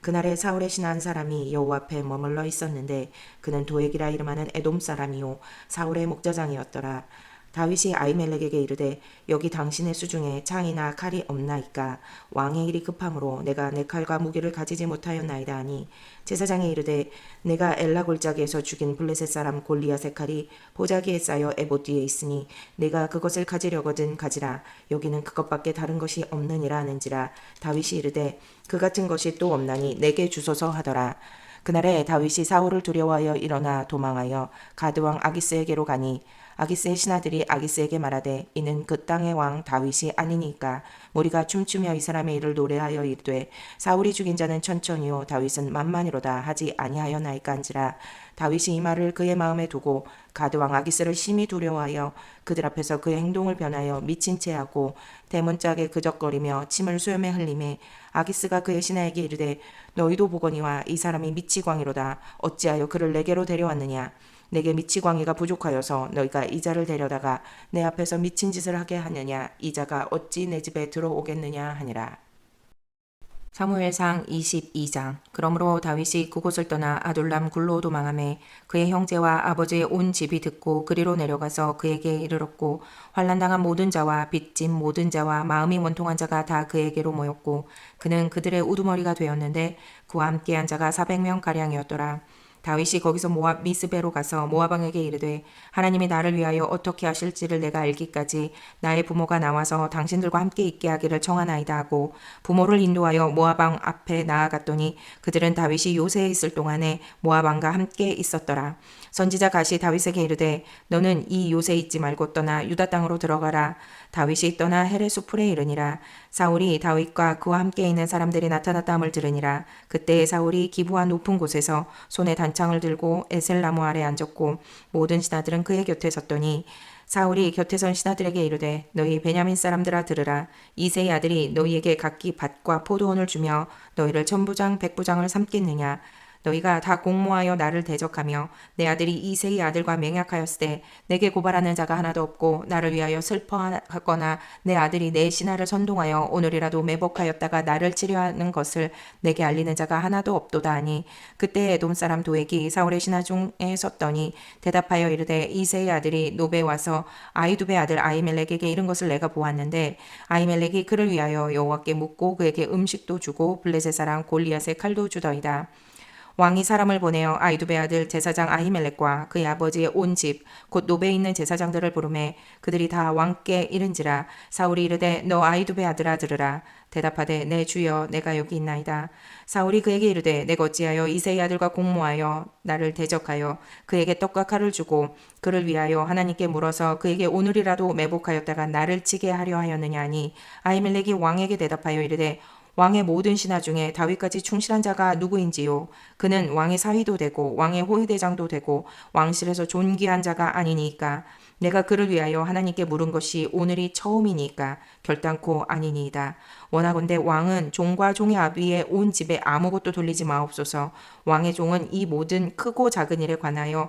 그날에 사울의 신하 한 사람이 여호와 앞에 머물러 있었는데 그는 도액이라 이름하는 에돔 사람이요 사울의 목자장이었더라. 다윗이 아히멜렉에게 이르되 여기 당신의 수중에 창이나 칼이 없나이까. 왕의 일이 급함으로 내가 내 칼과 무기를 가지지 못하였나이다 하니 제사장이 이르되 내가 엘라 골짜기에서 죽인 블레셋 사람 골리앗의 칼이 보자기에 쌓여 에봇 뒤에 있으니 내가 그것을 가지려거든 가지라. 여기는 그것밖에 다른 것이 없느니라 하는지라. 다윗이 이르되 그 같은 것이 또 없나니 내게 주소서 하더라. 그날에 다윗이 사울을 두려워하여 일어나 도망하여 가드왕 아기스에게로 가니 아기스의 신하들이 아기스에게 말하되 이는 그 땅의 왕 다윗이 아니니까. 우리가 춤추며 이 사람의 일을 노래하여 이르되 사울이 죽인 자는 천천히요 다윗은 만만이로다 하지 아니하였나이까 한지라. 다윗이 이 말을 그의 마음에 두고 가드왕 아기스를 심히 두려워하여 그들 앞에서 그의 행동을 변하여 미친 채 하고 대문짝에 그적거리며 침을 수염에 흘리매 아기스가 그의 신하에게 이르되 너희도 보거니와 이 사람이 미치광이로다. 어찌하여 그를 내게로 데려왔느냐. 내게 미치광이가 부족하여서 너희가 이 자를 데려다가 내 앞에서 미친 짓을 하게 하느냐. 이 자가 어찌 내 집에 들어오겠느냐 하니라. 사무엘상 22장. 그러므로 다윗이 그곳을 떠나 아둘람 굴로 도망하매 그의 형제와 아버지의 온 집이 듣고 그리로 내려가서 그에게 이르렀고 환난당한 모든 자와 빚진 모든 자와 마음이 원통한 자가 다 그에게로 모였고 그는 그들의 우두머리가 되었는데 그와 함께한 자가 400명 가량이었더라. 다윗이 거기서 모압 미스베로 가서 모압 왕에게 이르되 하나님이 나를 위하여 어떻게 하실지를 내가 알기까지 나의 부모가 나와서 당신들과 함께 있게 하기를 청하나이다 하고 부모를 인도하여 모압 왕 앞에 나아갔더니 그들은 다윗이 요새에 있을 동안에 모압 왕과 함께 있었더라. 선지자 갓이 다윗에게 이르되 너는 이 요새에 있지 말고 떠나 유다 땅으로 들어가라. 다윗이 떠나 헤레수 풀에 이르니라. 사울이 다윗과 그와 함께 있는 사람들이 나타났다함을 들으니라. 그때 사울이 기부한 높은 곳에서 손에 단창을 들고 에셀나무 아래 앉았고 모든 신하들은 그의 곁에 섰더니 사울이 곁에 선 신하들에게 이르되 너희 베냐민 사람들아 들으라. 이새의 아들이 너희에게 각기 밭과 포도원을 주며 너희를 천부장 백부장을 삼겠느냐. 너희가 다 공모하여 나를 대적하며 내 아들이 이새의 아들과 맹약하였을 때 내게 고발하는 자가 하나도 없고 나를 위하여 슬퍼하거나 내 아들이 내 신하를 선동하여 오늘이라도 매복하였다가 나를 치료하는 것을 내게 알리는 자가 하나도 없도다 하니 그때 에돔 사람 도액이 사울의 신하 중에 섰더니 대답하여 이르되 이새의 아들이 노베에 와서 아히두베 아들 아히멜렉에게 이른 것을 내가 보았는데 아히멜렉이 그를 위하여 여호와께 묻고 그에게 음식도 주고 블레셋 사람 골리앗의 칼도 주더이다. 왕이 사람을 보내어 아히두베 아들 제사장 아히멜렉과 그의 아버지의 온 집 곧 노베에 있는 제사장들을 부르매 그들이 다 왕께 이른지라. 사울이 이르되 너 아히두베 아들아 들으라. 대답하되 내 주여 내가 여기 있나이다. 사울이 그에게 이르되 내가 어찌하여 이새의 아들과 공모하여 나를 대적하여 그에게 떡과 칼을 주고 그를 위하여 하나님께 물어서 그에게 오늘이라도 매복하였다가 나를 치게 하려 하였느냐 하니 아히멜렉이 왕에게 대답하여 이르되 왕의 모든 신하 중에 다윗까지 충실한 자가 누구인지요. 그는 왕의 사위도 되고 왕의 호위대장도 되고 왕실에서 존귀한 자가 아니니까. 내가 그를 위하여 하나님께 물은 것이 오늘이 처음이니까 결단코 아니니이다. 원하건대 왕은 종과 종의 아비의 온 집에 아무것도 돌리지 마옵소서. 왕의 종은 이 모든 크고 작은 일에 관하여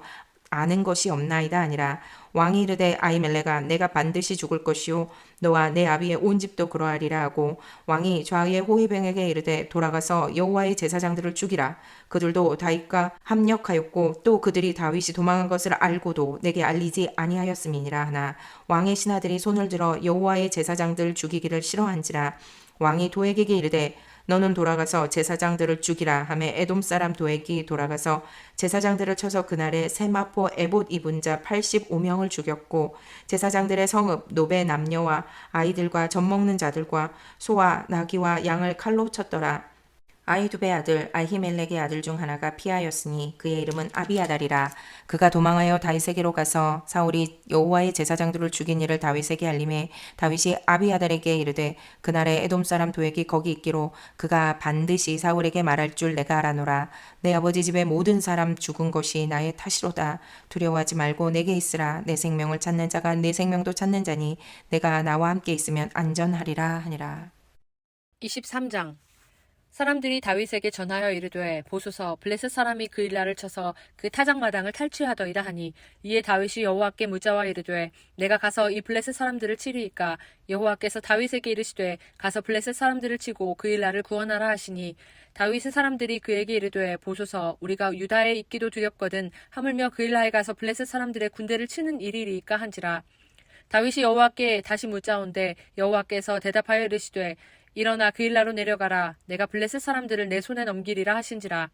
아는 것이 없나이다 아니라. 왕이 이르되 아히멜렉아 내가 반드시 죽을 것이요 너와 내 아비의 온 집도 그러하리라 하고 왕이 좌의의 호위병에게 이르되 돌아가서 여호와의 제사장들을 죽이라. 그들도 다윗과 합력하였고 또 그들이 다윗이 도망한 것을 알고도 내게 알리지 아니하였음이니라 하나 왕의 신하들이 손을 들어 여호와의 제사장들 죽이기를 싫어한지라. 왕이 도액에게 이르되 너는 돌아가서 제사장들을 죽이라 하매 에돔 사람 도액이 돌아가서 제사장들을 쳐서 그날에 세마포 에봇 입은 자 85명을 죽였고 제사장들의 성읍 노베 남녀와 아이들과 젖 먹는 자들과 소와 나귀와 양을 칼로 쳤더라. 아히두베 아들 아히멜렉의 아들 중 하나가 피하였으니 그의 이름은 아비아달이라. 그가 도망하여 다윗에게로 가서 사울이 여호와의 제사장들을 죽인 일을 다윗에게 알림해 다윗이 아비아달에게 이르되 그날에 에돔 사람 도액이 거기 있기로 그가 반드시 사울에게 말할 줄 내가 알아노라. 내 아버지 집의 모든 사람 죽은 것이 나의 탓이로다. 두려워하지 말고 내게 있으라. 내 생명을 찾는 자가 내 생명도 찾는 자니 내가 나와 함께 있으면 안전하리라 하니라. 23장. 사람들이 다윗에게 전하여 이르되 보소서 블레셋 사람이 그 일라를 쳐서 그 타작마당을 탈취하더이다 하니 이에 다윗이 여호와께 묻자와 이르되 내가 가서 이 블레셋 사람들을 치리이까 여호와께서 다윗에게 이르시되 가서 블레셋 사람들을 치고 그 일라를 구원하라 하시니 다윗의 사람들이 그에게 이르되 보소서 우리가 유다에 있기도 두렵거든 하물며 그 일라에 가서 블레셋 사람들의 군대를 치는 일이리이까 한지라. 다윗이 여호와께 다시 묻자온데 여호와께서 대답하여 이르시되 일어나 그 일라로 내려가라. 내가 블레셋 사람들을 내 손에 넘기리라 하신지라.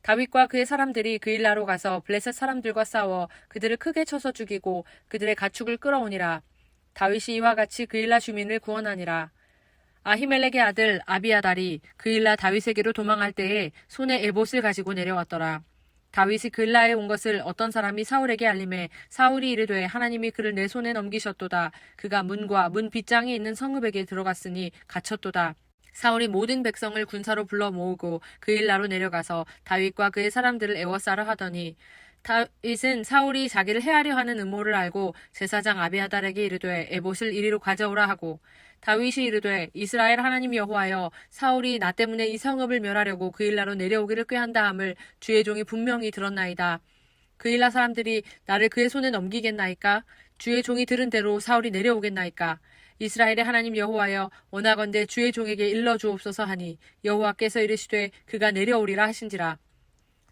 다윗과 그의 사람들이 그 일라로 가서 블레셋 사람들과 싸워 그들을 크게 쳐서 죽이고 그들의 가축을 끌어오니라. 다윗이 이와 같이 그 일라 주민을 구원하니라. 아히멜렉의 아들 아비아달이 그 일라 다윗에게로 도망할 때에 손에 에봇을 가지고 내려왔더라. 다윗이 그 일라에 온 것을 어떤 사람이 사울에게 알림해 사울이 이르되 하나님이 그를 내 손에 넘기셨도다. 그가 문과 문 빗장이 있는 성읍에게 들어갔으니 갇혔도다. 사울이 모든 백성을 군사로 불러 모으고 그 일라로 내려가서 다윗과 그의 사람들을 애워싸려 하더니 다윗은 사울이 자기를 해하려 하는 음모를 알고 제사장 아비아달에게 이르되 에봇을 이리로 가져오라 하고 다윗이 이르되 이스라엘 하나님 여호와여 사울이 나 때문에 이 성읍을 멸하려고 그 일라로 내려오기를 꾀한다 함을 주의 종이 분명히 들었나이다. 그 일라 사람들이 나를 그의 손에 넘기겠나이까? 주의 종이 들은 대로 사울이 내려오겠나이까? 이스라엘의 하나님 여호와여 원하건대 주의 종에게 일러 주옵소서 하니 여호와께서 이르시되 그가 내려오리라 하신지라.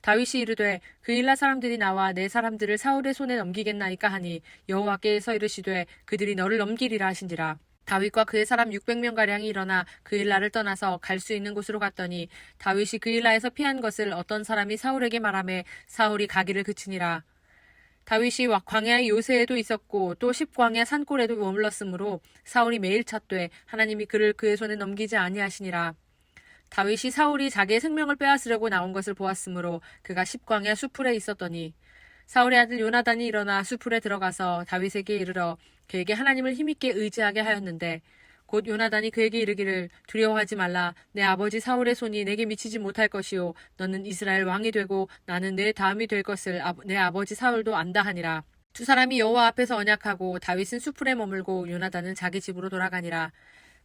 다윗이 이르되 그 일라 사람들이 나와 내 사람들을 사울의 손에 넘기겠나이까 하니 여호와께서 이르시되 그들이 너를 넘기리라 하신지라. 다윗과 그의 사람 600명가량이 일어나 그 일라를 떠나서 갈 수 있는 곳으로 갔더니 다윗이 그 일라에서 피한 것을 어떤 사람이 사울에게 말하매 사울이 가기를 그치니라. 다윗이 광야의 요새에도 있었고 또 십광야 산골에도 머물렀으므로 사울이 매일 찾되 하나님이 그를 그의 손에 넘기지 아니하시니라. 다윗이 사울이 자기의 생명을 빼앗으려고 나온 것을 보았으므로 그가 십광야 수풀에 있었더니 사울의 아들 요나단이 일어나 수풀에 들어가서 다윗에게 이르러 그에게 하나님을 힘있게 의지하게 하였는데 곧 요나단이 그에게 이르기를 두려워하지 말라. 내 아버지 사울의 손이 내게 미치지 못할 것이요 너는 이스라엘 왕이 되고 나는 내 다음이 될 것을 내 아버지 사울도 안다 하니라. 두 사람이 여호와 앞에서 언약하고 다윗은 수풀에 머물고 요나단은 자기 집으로 돌아가니라.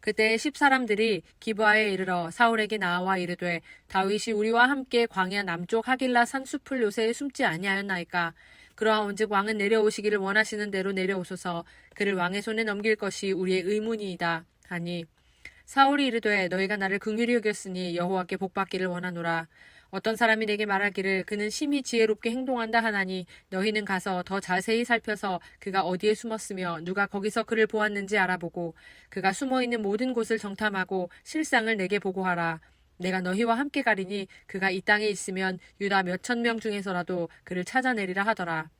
그때 10사람들이 기브아에 이르러 사울에게 나와 이르되 다윗이 우리와 함께 광야 남쪽 하길라 산 수풀 요새에 숨지 아니하였나이까? 그러하온즉 왕은 내려오시기를 원하시는 대로 내려오소서. 그를 왕의 손에 넘길 것이 우리의 의문이이다 하니 사울이 이르되 너희가 나를 긍휼히 여겼으니 여호와께 복받기를 원하노라. 어떤 사람이 내게 말하기를 그는 심히 지혜롭게 행동한다 하나니 너희는 가서 더 자세히 살펴서 그가 어디에 숨었으며 누가 거기서 그를 보았는지 알아보고 그가 숨어있는 모든 곳을 정탐하고 실상을 내게 보고하라. 내가 너희와 함께 가리니 그가 이 땅에 있으면 유다 몇천 명 중에서라도 그를 찾아내리라 하더라.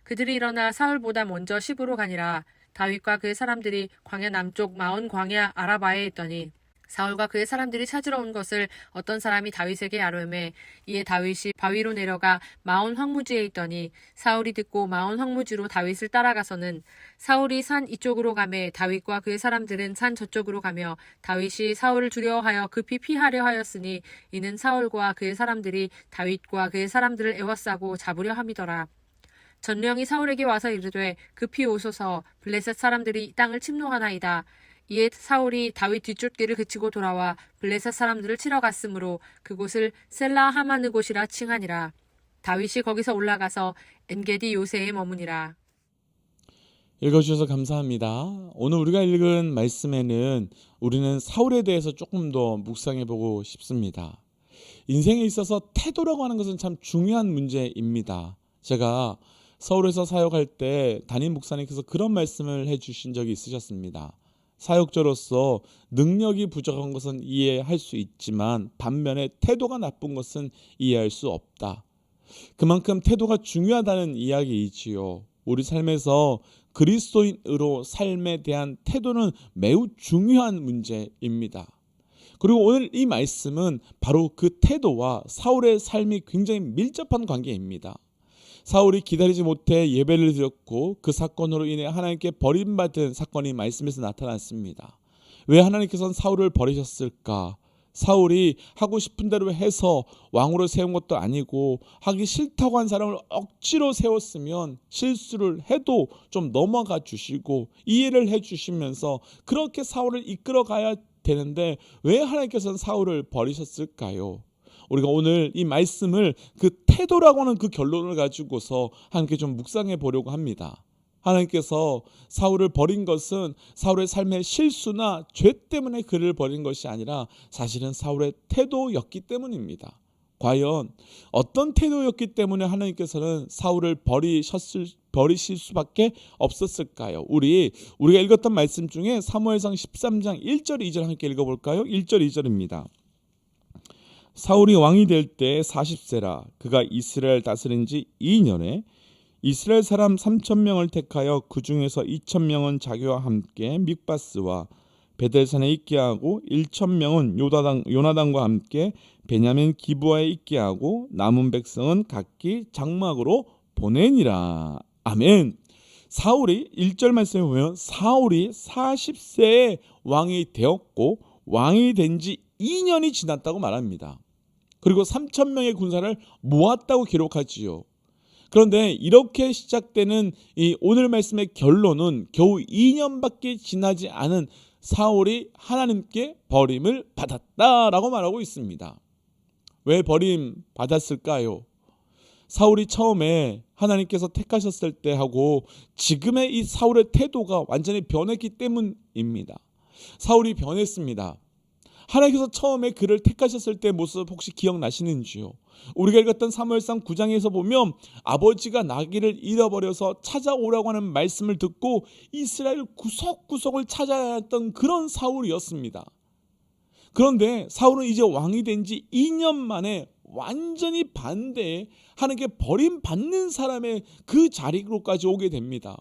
그들이 일어나 사울보다 먼저 시브로 가니라. 다윗과 그의 사람들이 광야 남쪽 마온 광야 아라바에 있더니 사울과 그의 사람들이 찾으러 온 것을 어떤 사람이 다윗에게 아뢰매 이에 다윗이 바위로 내려가 마온 황무지에 있더니 사울이 듣고 마온 황무지로 다윗을 따라가서는 사울이 산 이쪽으로 가매 다윗과 그의 사람들은 산 저쪽으로 가며 다윗이 사울을 두려워하여 급히 피하려 하였으니 이는 사울과 그의 사람들이 다윗과 그의 사람들을 애워싸고 잡으려 함이더라. 전령이 사울에게 와서 이르되 급히 오소서 블레셋 사람들이 이 땅을 침노하나이다. 이에 사울이 다윗 뒷쫓기를 그치고 돌아와 블레셋 사람들을 치러 갔으므로 그곳을 셀라 하마느 곳이라 칭하니라. 다윗이 거기서 올라가서 엔게디 요새에 머무니라. 읽어주셔서 감사합니다. 오늘 우리가 읽은 말씀에는 우리는 사울에 대해서 조금 더 묵상해보고 싶습니다. 인생에 있어서 태도라고 하는 것은 참 중요한 문제입니다. 제가 서울에서 사역할 때 담임 목사님께서 그런 말씀을 해주신 적이 있으셨습니다. 사역자로서 능력이 부족한 것은 이해할 수 있지만 반면에 태도가 나쁜 것은 이해할 수 없다. 그만큼 태도가 중요하다는 이야기이지요. 우리 삶에서 그리스도인으로 삶에 대한 태도는 매우 중요한 문제입니다. 그리고 오늘 이 말씀은 바로 그 태도와 사울의 삶이 굉장히 밀접한 관계입니다. 사울이 기다리지 못해 예배를 드렸고 그 사건으로 인해 하나님께 버림받은 사건이 말씀에서 나타났습니다. 왜 하나님께서는 사울을 버리셨을까? 사울이 하고 싶은 대로 해서 왕으로 세운 것도 아니고 하기 싫다고 한 사람을 억지로 세웠으면 실수를 해도 좀 넘어가 주시고 이해를 해 주시면서 그렇게 사울을 이끌어 가야 되는데 왜 하나님께서는 사울을 버리셨을까요? 우리가 오늘 이 말씀을 그 태도라고 하는 그 결론을 가지고서 함께 좀 묵상해 보려고 합니다. 하나님께서 사울을 버린 것은 사울의 삶의 실수나 죄 때문에 그를 버린 것이 아니라 사실은 사울의 태도였기 때문입니다. 과연 어떤 태도였기 때문에 하나님께서는 사울을 버리실 수밖에 없었을까요? 우리가 읽었던 말씀 중에 사무엘상 13장 1절 2절 함께 읽어볼까요? 1절 2절입니다. 사울이 왕이 될 때 40세라 그가 이스라엘 다스린 지 2년에 이스라엘 사람 3,000명을 택하여 그 중에서 2,000명은 자기와 함께 믹바스와 베델산에 있게 하고 1,000명은 요나단과 함께 베냐민 기브아에 있게 하고 남은 백성은 각기 장막으로 보내니라. 아멘. 사울이 1절 말씀에 보면 사울이 40세에 왕이 되었고 왕이 된 지 2년이 지났다고 말합니다. 그리고 3,000명의 군사를 모았다고 기록하지요. 그런데 이렇게 시작되는 이 오늘 말씀의 결론은 겨우 2년밖에 지나지 않은 사울이 하나님께 버림을 받았다라고 말하고 있습니다. 왜 버림 받았을까요? 사울이 처음에 하나님께서 택하셨을 때 하고 지금의 이 사울의 태도가 완전히 변했기 때문입니다. 사울이 변했습니다. 하나님께서 처음에 그를 택하셨을 때 모습 혹시 기억나시는지요? 우리가 읽었던 사무엘상 9장에서 보면 아버지가 나귀를 잃어버려서 찾아오라고 하는 말씀을 듣고 이스라엘 구석구석을 찾아야 했던 그런 사울이었습니다. 그런데 사울은 이제 왕이 된 지 2년 만에 완전히 반대의 하나님께 버림받는 사람의 그 자리로까지 오게 됩니다.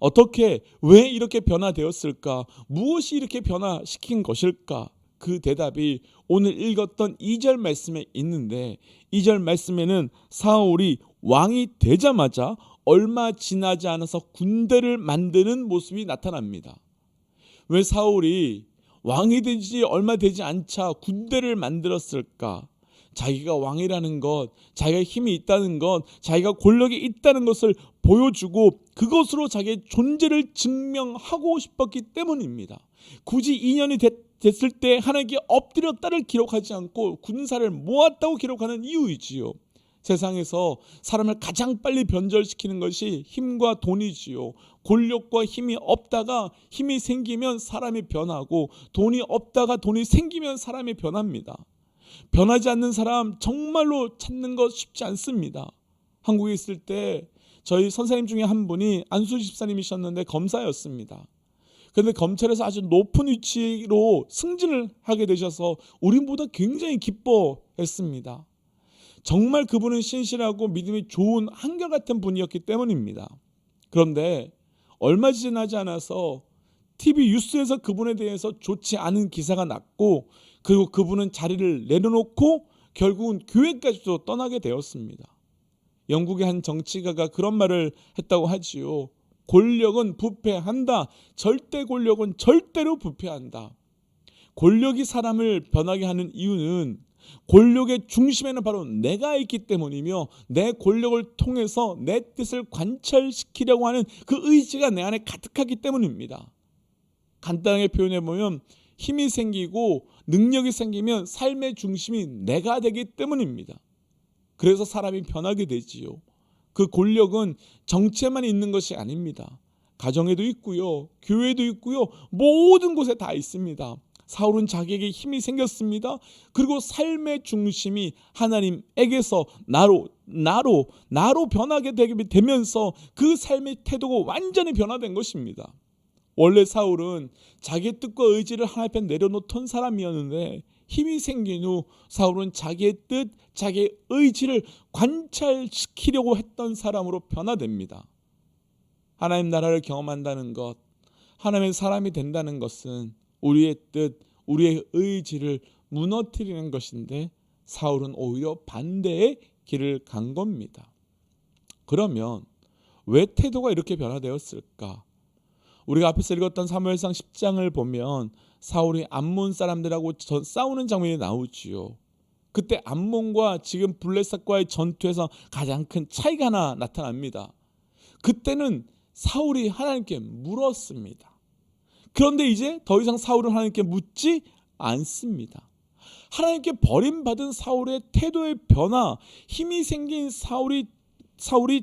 어떻게, 왜 이렇게 변화되었을까? 무엇이 이렇게 변화시킨 것일까? 그 대답이 오늘 읽었던 2절 말씀에 있는데 2절 말씀에는 사울이 왕이 되자마자 얼마 지나지 않아서 군대를 만드는 모습이 나타납니다. 왜 사울이 왕이 된 지 얼마 되지 않자 군대를 만들었을까? 자기가 왕이라는 것, 자기가 힘이 있다는 것, 자기가 권력이 있다는 것을 보여주고 그것으로 자기의 존재를 증명하고 싶었기 때문입니다. 굳이 2년이 됐을 때 하나님께 엎드렸다를 기록하지 않고 군사를 모았다고 기록하는 이유이지요. 세상에서 사람을 가장 빨리 변절시키는 것이 힘과 돈이지요. 권력과 힘이 없다가 힘이 생기면 사람이 변하고 돈이 없다가 돈이 생기면 사람이 변합니다. 변하지 않는 사람 정말로 찾는 것 쉽지 않습니다. 한국에 있을 때 저희 선생님 중에 한 분이 안수 집사님이셨는데 검사였습니다. 그런데 검찰에서 아주 높은 위치로 승진을 하게 되셔서 우리보다 굉장히 기뻐했습니다. 정말 그분은 신실하고 믿음이 좋은 한결같은 분이었기 때문입니다. 그런데 얼마 지나지 않아서 TV 뉴스에서 그분에 대해서 좋지 않은 기사가 났고 그리고 그분은 자리를 내려놓고 결국은 교회까지도 떠나게 되었습니다. 영국의 한 정치가가 그런 말을 했다고 하지요. 권력은 부패한다. 절대 권력은 절대로 부패한다. 권력이 사람을 변하게 하는 이유는 권력의 중심에는 바로 내가 있기 때문이며 내 권력을 통해서 내 뜻을 관철시키려고 하는 그 의지가 내 안에 가득하기 때문입니다. 간단하게 표현해보면 힘이 생기고 능력이 생기면 삶의 중심이 내가 되기 때문입니다. 그래서 사람이 변하게 되지요. 그 권력은 정체만 있는 것이 아닙니다. 가정에도 있고요. 교회도 있고요. 모든 곳에 다 있습니다. 사울은 자기에게 힘이 생겼습니다. 그리고 삶의 중심이 하나님에게서 나로 변하게 되면서 그 삶의 태도가 완전히 변화된 것입니다. 원래 사울은 자기의 뜻과 의지를 하나님 앞에 내려놓던 사람이었는데 힘이 생긴 후 사울은 자기의 뜻, 자기의 의지를 관찰시키려고 했던 사람으로 변화됩니다. 하나님 나라를 경험한다는 것, 하나님의 사람이 된다는 것은 우리의 뜻, 우리의 의지를 무너뜨리는 것인데 사울은 오히려 반대의 길을 간 겁니다. 그러면 왜 태도가 이렇게 변화되었을까? 우리가 앞에서 읽었던 사무엘상 10장을 보면 사울이 암몬 사람들하고 싸우는 장면이 나오지요. 그때 암몬과 지금 블레셋과의 전투에서 가장 큰 차이가 하나 나타납니다. 그때는 사울이 하나님께 물었습니다. 그런데 이제 더 이상 사울은 하나님께 묻지 않습니다. 하나님께 버림받은 사울의 태도의 변화, 힘이 생긴 사울이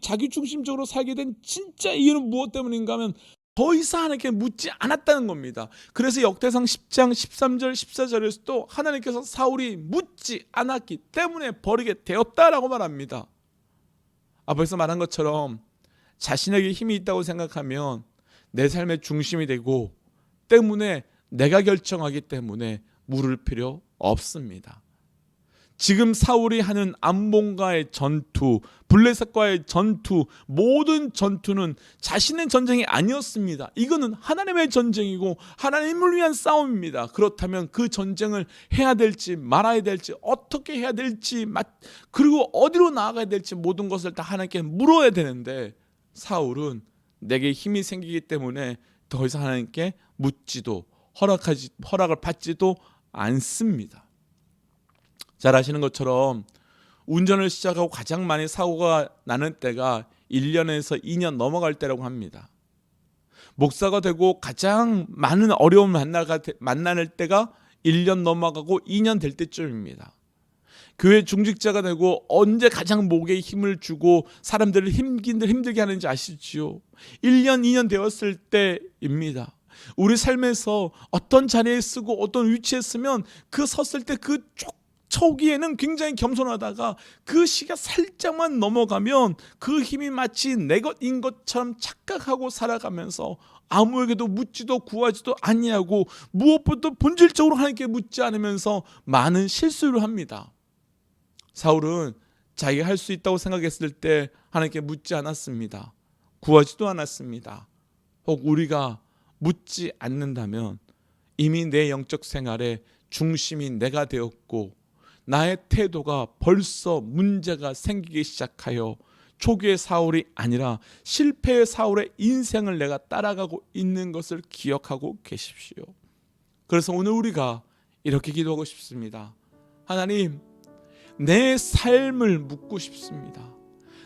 자기 중심적으로 살게 된 진짜 이유는 무엇 때문인가 하면 더 이상 하나님께 묻지 않았다는 겁니다. 그래서 역대상 10장 13절 14절에서도 하나님께서 사울이 묻지 않았기 때문에 버리게 되었다라고 말합니다. 앞에서 말한 것처럼 자신에게 힘이 있다고 생각하면 내 삶의 중심이 되고 때문에 내가 결정하기 때문에 물을 필요 없습니다. 지금 사울이 하는 암몬과의 전투, 블레셋과의 전투, 모든 전투는 자신의 전쟁이 아니었습니다. 이거는 하나님의 전쟁이고 하나님을 위한 싸움입니다. 그렇다면 그 전쟁을 해야 될지 말아야 될지 어떻게 해야 될지 그리고 어디로 나아가야 될지 모든 것을 다 하나님께 물어야 되는데 사울은 내게 힘이 생기기 때문에 더 이상 하나님께 묻지도 허락을 받지도 않습니다. 잘 아시는 것처럼 운전을 시작하고 가장 많이 사고가 나는 때가 1년에서 2년 넘어갈 때라고 합니다. 목사가 되고 가장 많은 어려움을 만날 때가 1년 넘어가고 2년 될 때쯤입니다. 교회 중직자가 되고 언제 가장 목에 힘을 주고 사람들을 힘들게 하는지 아시지요? 1년, 2년 되었을 때입니다. 우리 삶에서 어떤 자리에 쓰고 어떤 위치에 쓰면 그 섰을 때 그 초기에는 굉장히 겸손하다가 그 시가 살짝만 넘어가면 그 힘이 마치 내 것인 것처럼 착각하고 살아가면서 아무에게도 묻지도 구하지도 아니하고 무엇보다 본질적으로 하나님께 묻지 않으면서 많은 실수를 합니다. 사울은 자기가 할 수 있다고 생각했을 때 하나님께 묻지 않았습니다. 구하지도 않았습니다. 혹 우리가 묻지 않는다면 이미 내 영적 생활의 중심이 내가 되었고 나의 태도가 벌써 문제가 생기기 시작하여 초기의 사울이 아니라 실패의 사울의 인생을 내가 따라가고 있는 것을 기억하고 계십시오. 그래서 오늘 우리가 이렇게 기도하고 싶습니다. 하나님, 내 삶을 묻고 싶습니다.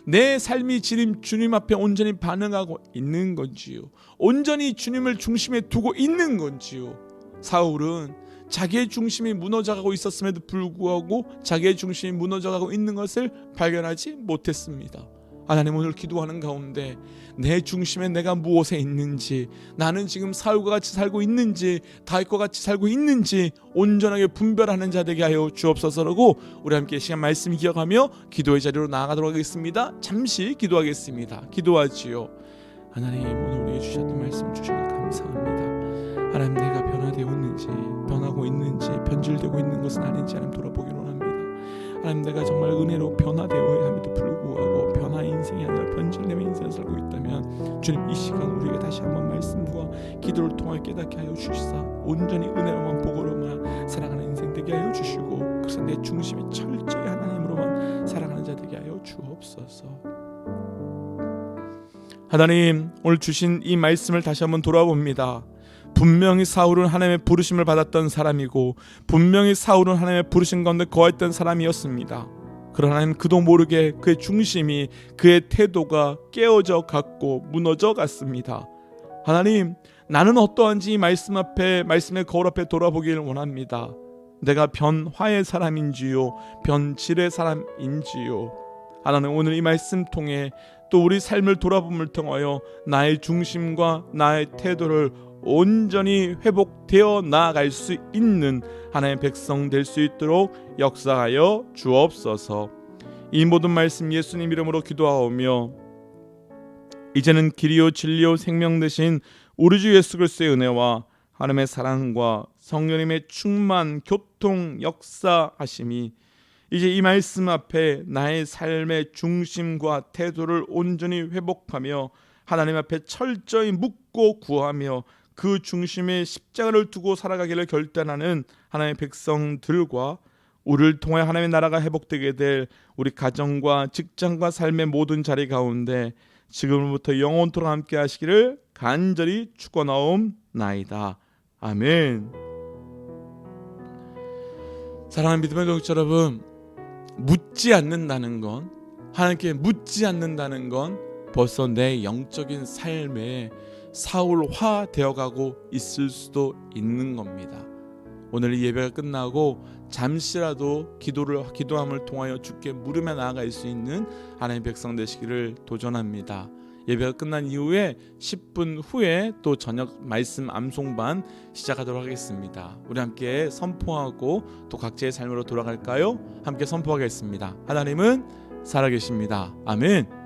내 삶이 주님 앞에 온전히 반응하고 있는 건지요? 온전히 주님을 중심에 두고 있는 건지요? 사울은 자기의 중심이 무너져가고 있었음에도 불구하고 자기의 중심이 무너져가고 있는 것을 발견하지 못했습니다. 하나님, 오늘 기도하는 가운데 내 중심에 내가 무엇에 있는지, 나는 지금 사울과 같이 살고 있는지 다윗과 같이 살고 있는지 온전하게 분별하는 자 되게 하여 주옵소서라고 우리 함께 시간 말씀 기억하며 기도의 자리로 나아가도록 하겠습니다. 잠시 기도하겠습니다. 기도하지요. 하나님, 오늘 우리에게 주셨던 말씀 주신 것 감사합니다. 하나님, 내가 변화되었는지 변하고 있는지 변질되고 있는 것은 아닌지 하나님 돌아보기를 원합니다. 하나님, 내가 정말 은혜로 변화되어야 함에도 불구하고 변화의 인생이 아니라 변질됨의 인생을 살고 있다면 주님, 이 시간 우리에게 다시 한번 말씀과 기도를 통해 깨닫게 하여 주시사 온전히 은혜로만 복으로만 살아가는 인생 되게 하여 주시고, 그래서 내 중심이 철저히 하나님으로만 살아가는 자 되게 하여 주옵소서. 하나님, 오늘 주신 이 말씀을 다시 한번 돌아봅니다. 분명히 사울은 하나님의 부르심을 받았던 사람이고 분명히 사울은 하나님의 부르심 가운데 거했던 사람이었습니다. 그러나 하나님, 그도 모르게 그의 중심이, 그의 태도가 깨어져 갔고 무너져 갔습니다. 하나님, 나는 어떠한지 이 말씀의 거울 앞에 돌아보기를 원합니다. 내가 변화의 사람인지요 변질의 사람인지요? 하나님, 오늘 이 말씀 통해 또 우리 삶을 돌아봄을 통하여 나의 중심과 나의 태도를 온전히 회복되어 나아갈 수 있는 하나님의 백성 될 수 있도록 역사하여 주옵소서. 이 모든 말씀 예수님 이름으로 기도하오며 이제는 길이요 진리요 생명 되신 우리 주 예수 그리스도의 은혜와 하나님의 사랑과 성령님의 충만 교통 역사하심이 이제 이 말씀 앞에 나의 삶의 중심과 태도를 온전히 회복하며 하나님 앞에 철저히 묻고 구하며 그 중심에 십자가를 두고 살아가기를 결단하는 하나님의 백성들과 우리를 통해 하나님의 나라가 회복되게 될 우리 가정과 직장과 삶의 모든 자리 가운데 지금부터 영원토록 함께 하시기를 간절히 축원하옵나이다. 아멘. 사랑하는 믿음의 동역자 여러분, 묻지 않는다는 건, 하나님께 묻지 않는다는 건 벌써 내 영적인 삶에 사울화 되어가고 있을 수도 있는 겁니다. 오늘 이 예배가 끝나고 잠시라도 기도함을 통하여 주께 물으며 나아갈 수 있는 하나님의 백성 되시기를 도전합니다. 예배가 끝난 이후에 10분 후에 또 저녁 말씀 암송반 시작하도록 하겠습니다. 우리 함께 선포하고 또 각자의 삶으로 돌아갈까요? 함께 선포하겠습니다. 하나님은 살아계십니다. 아멘.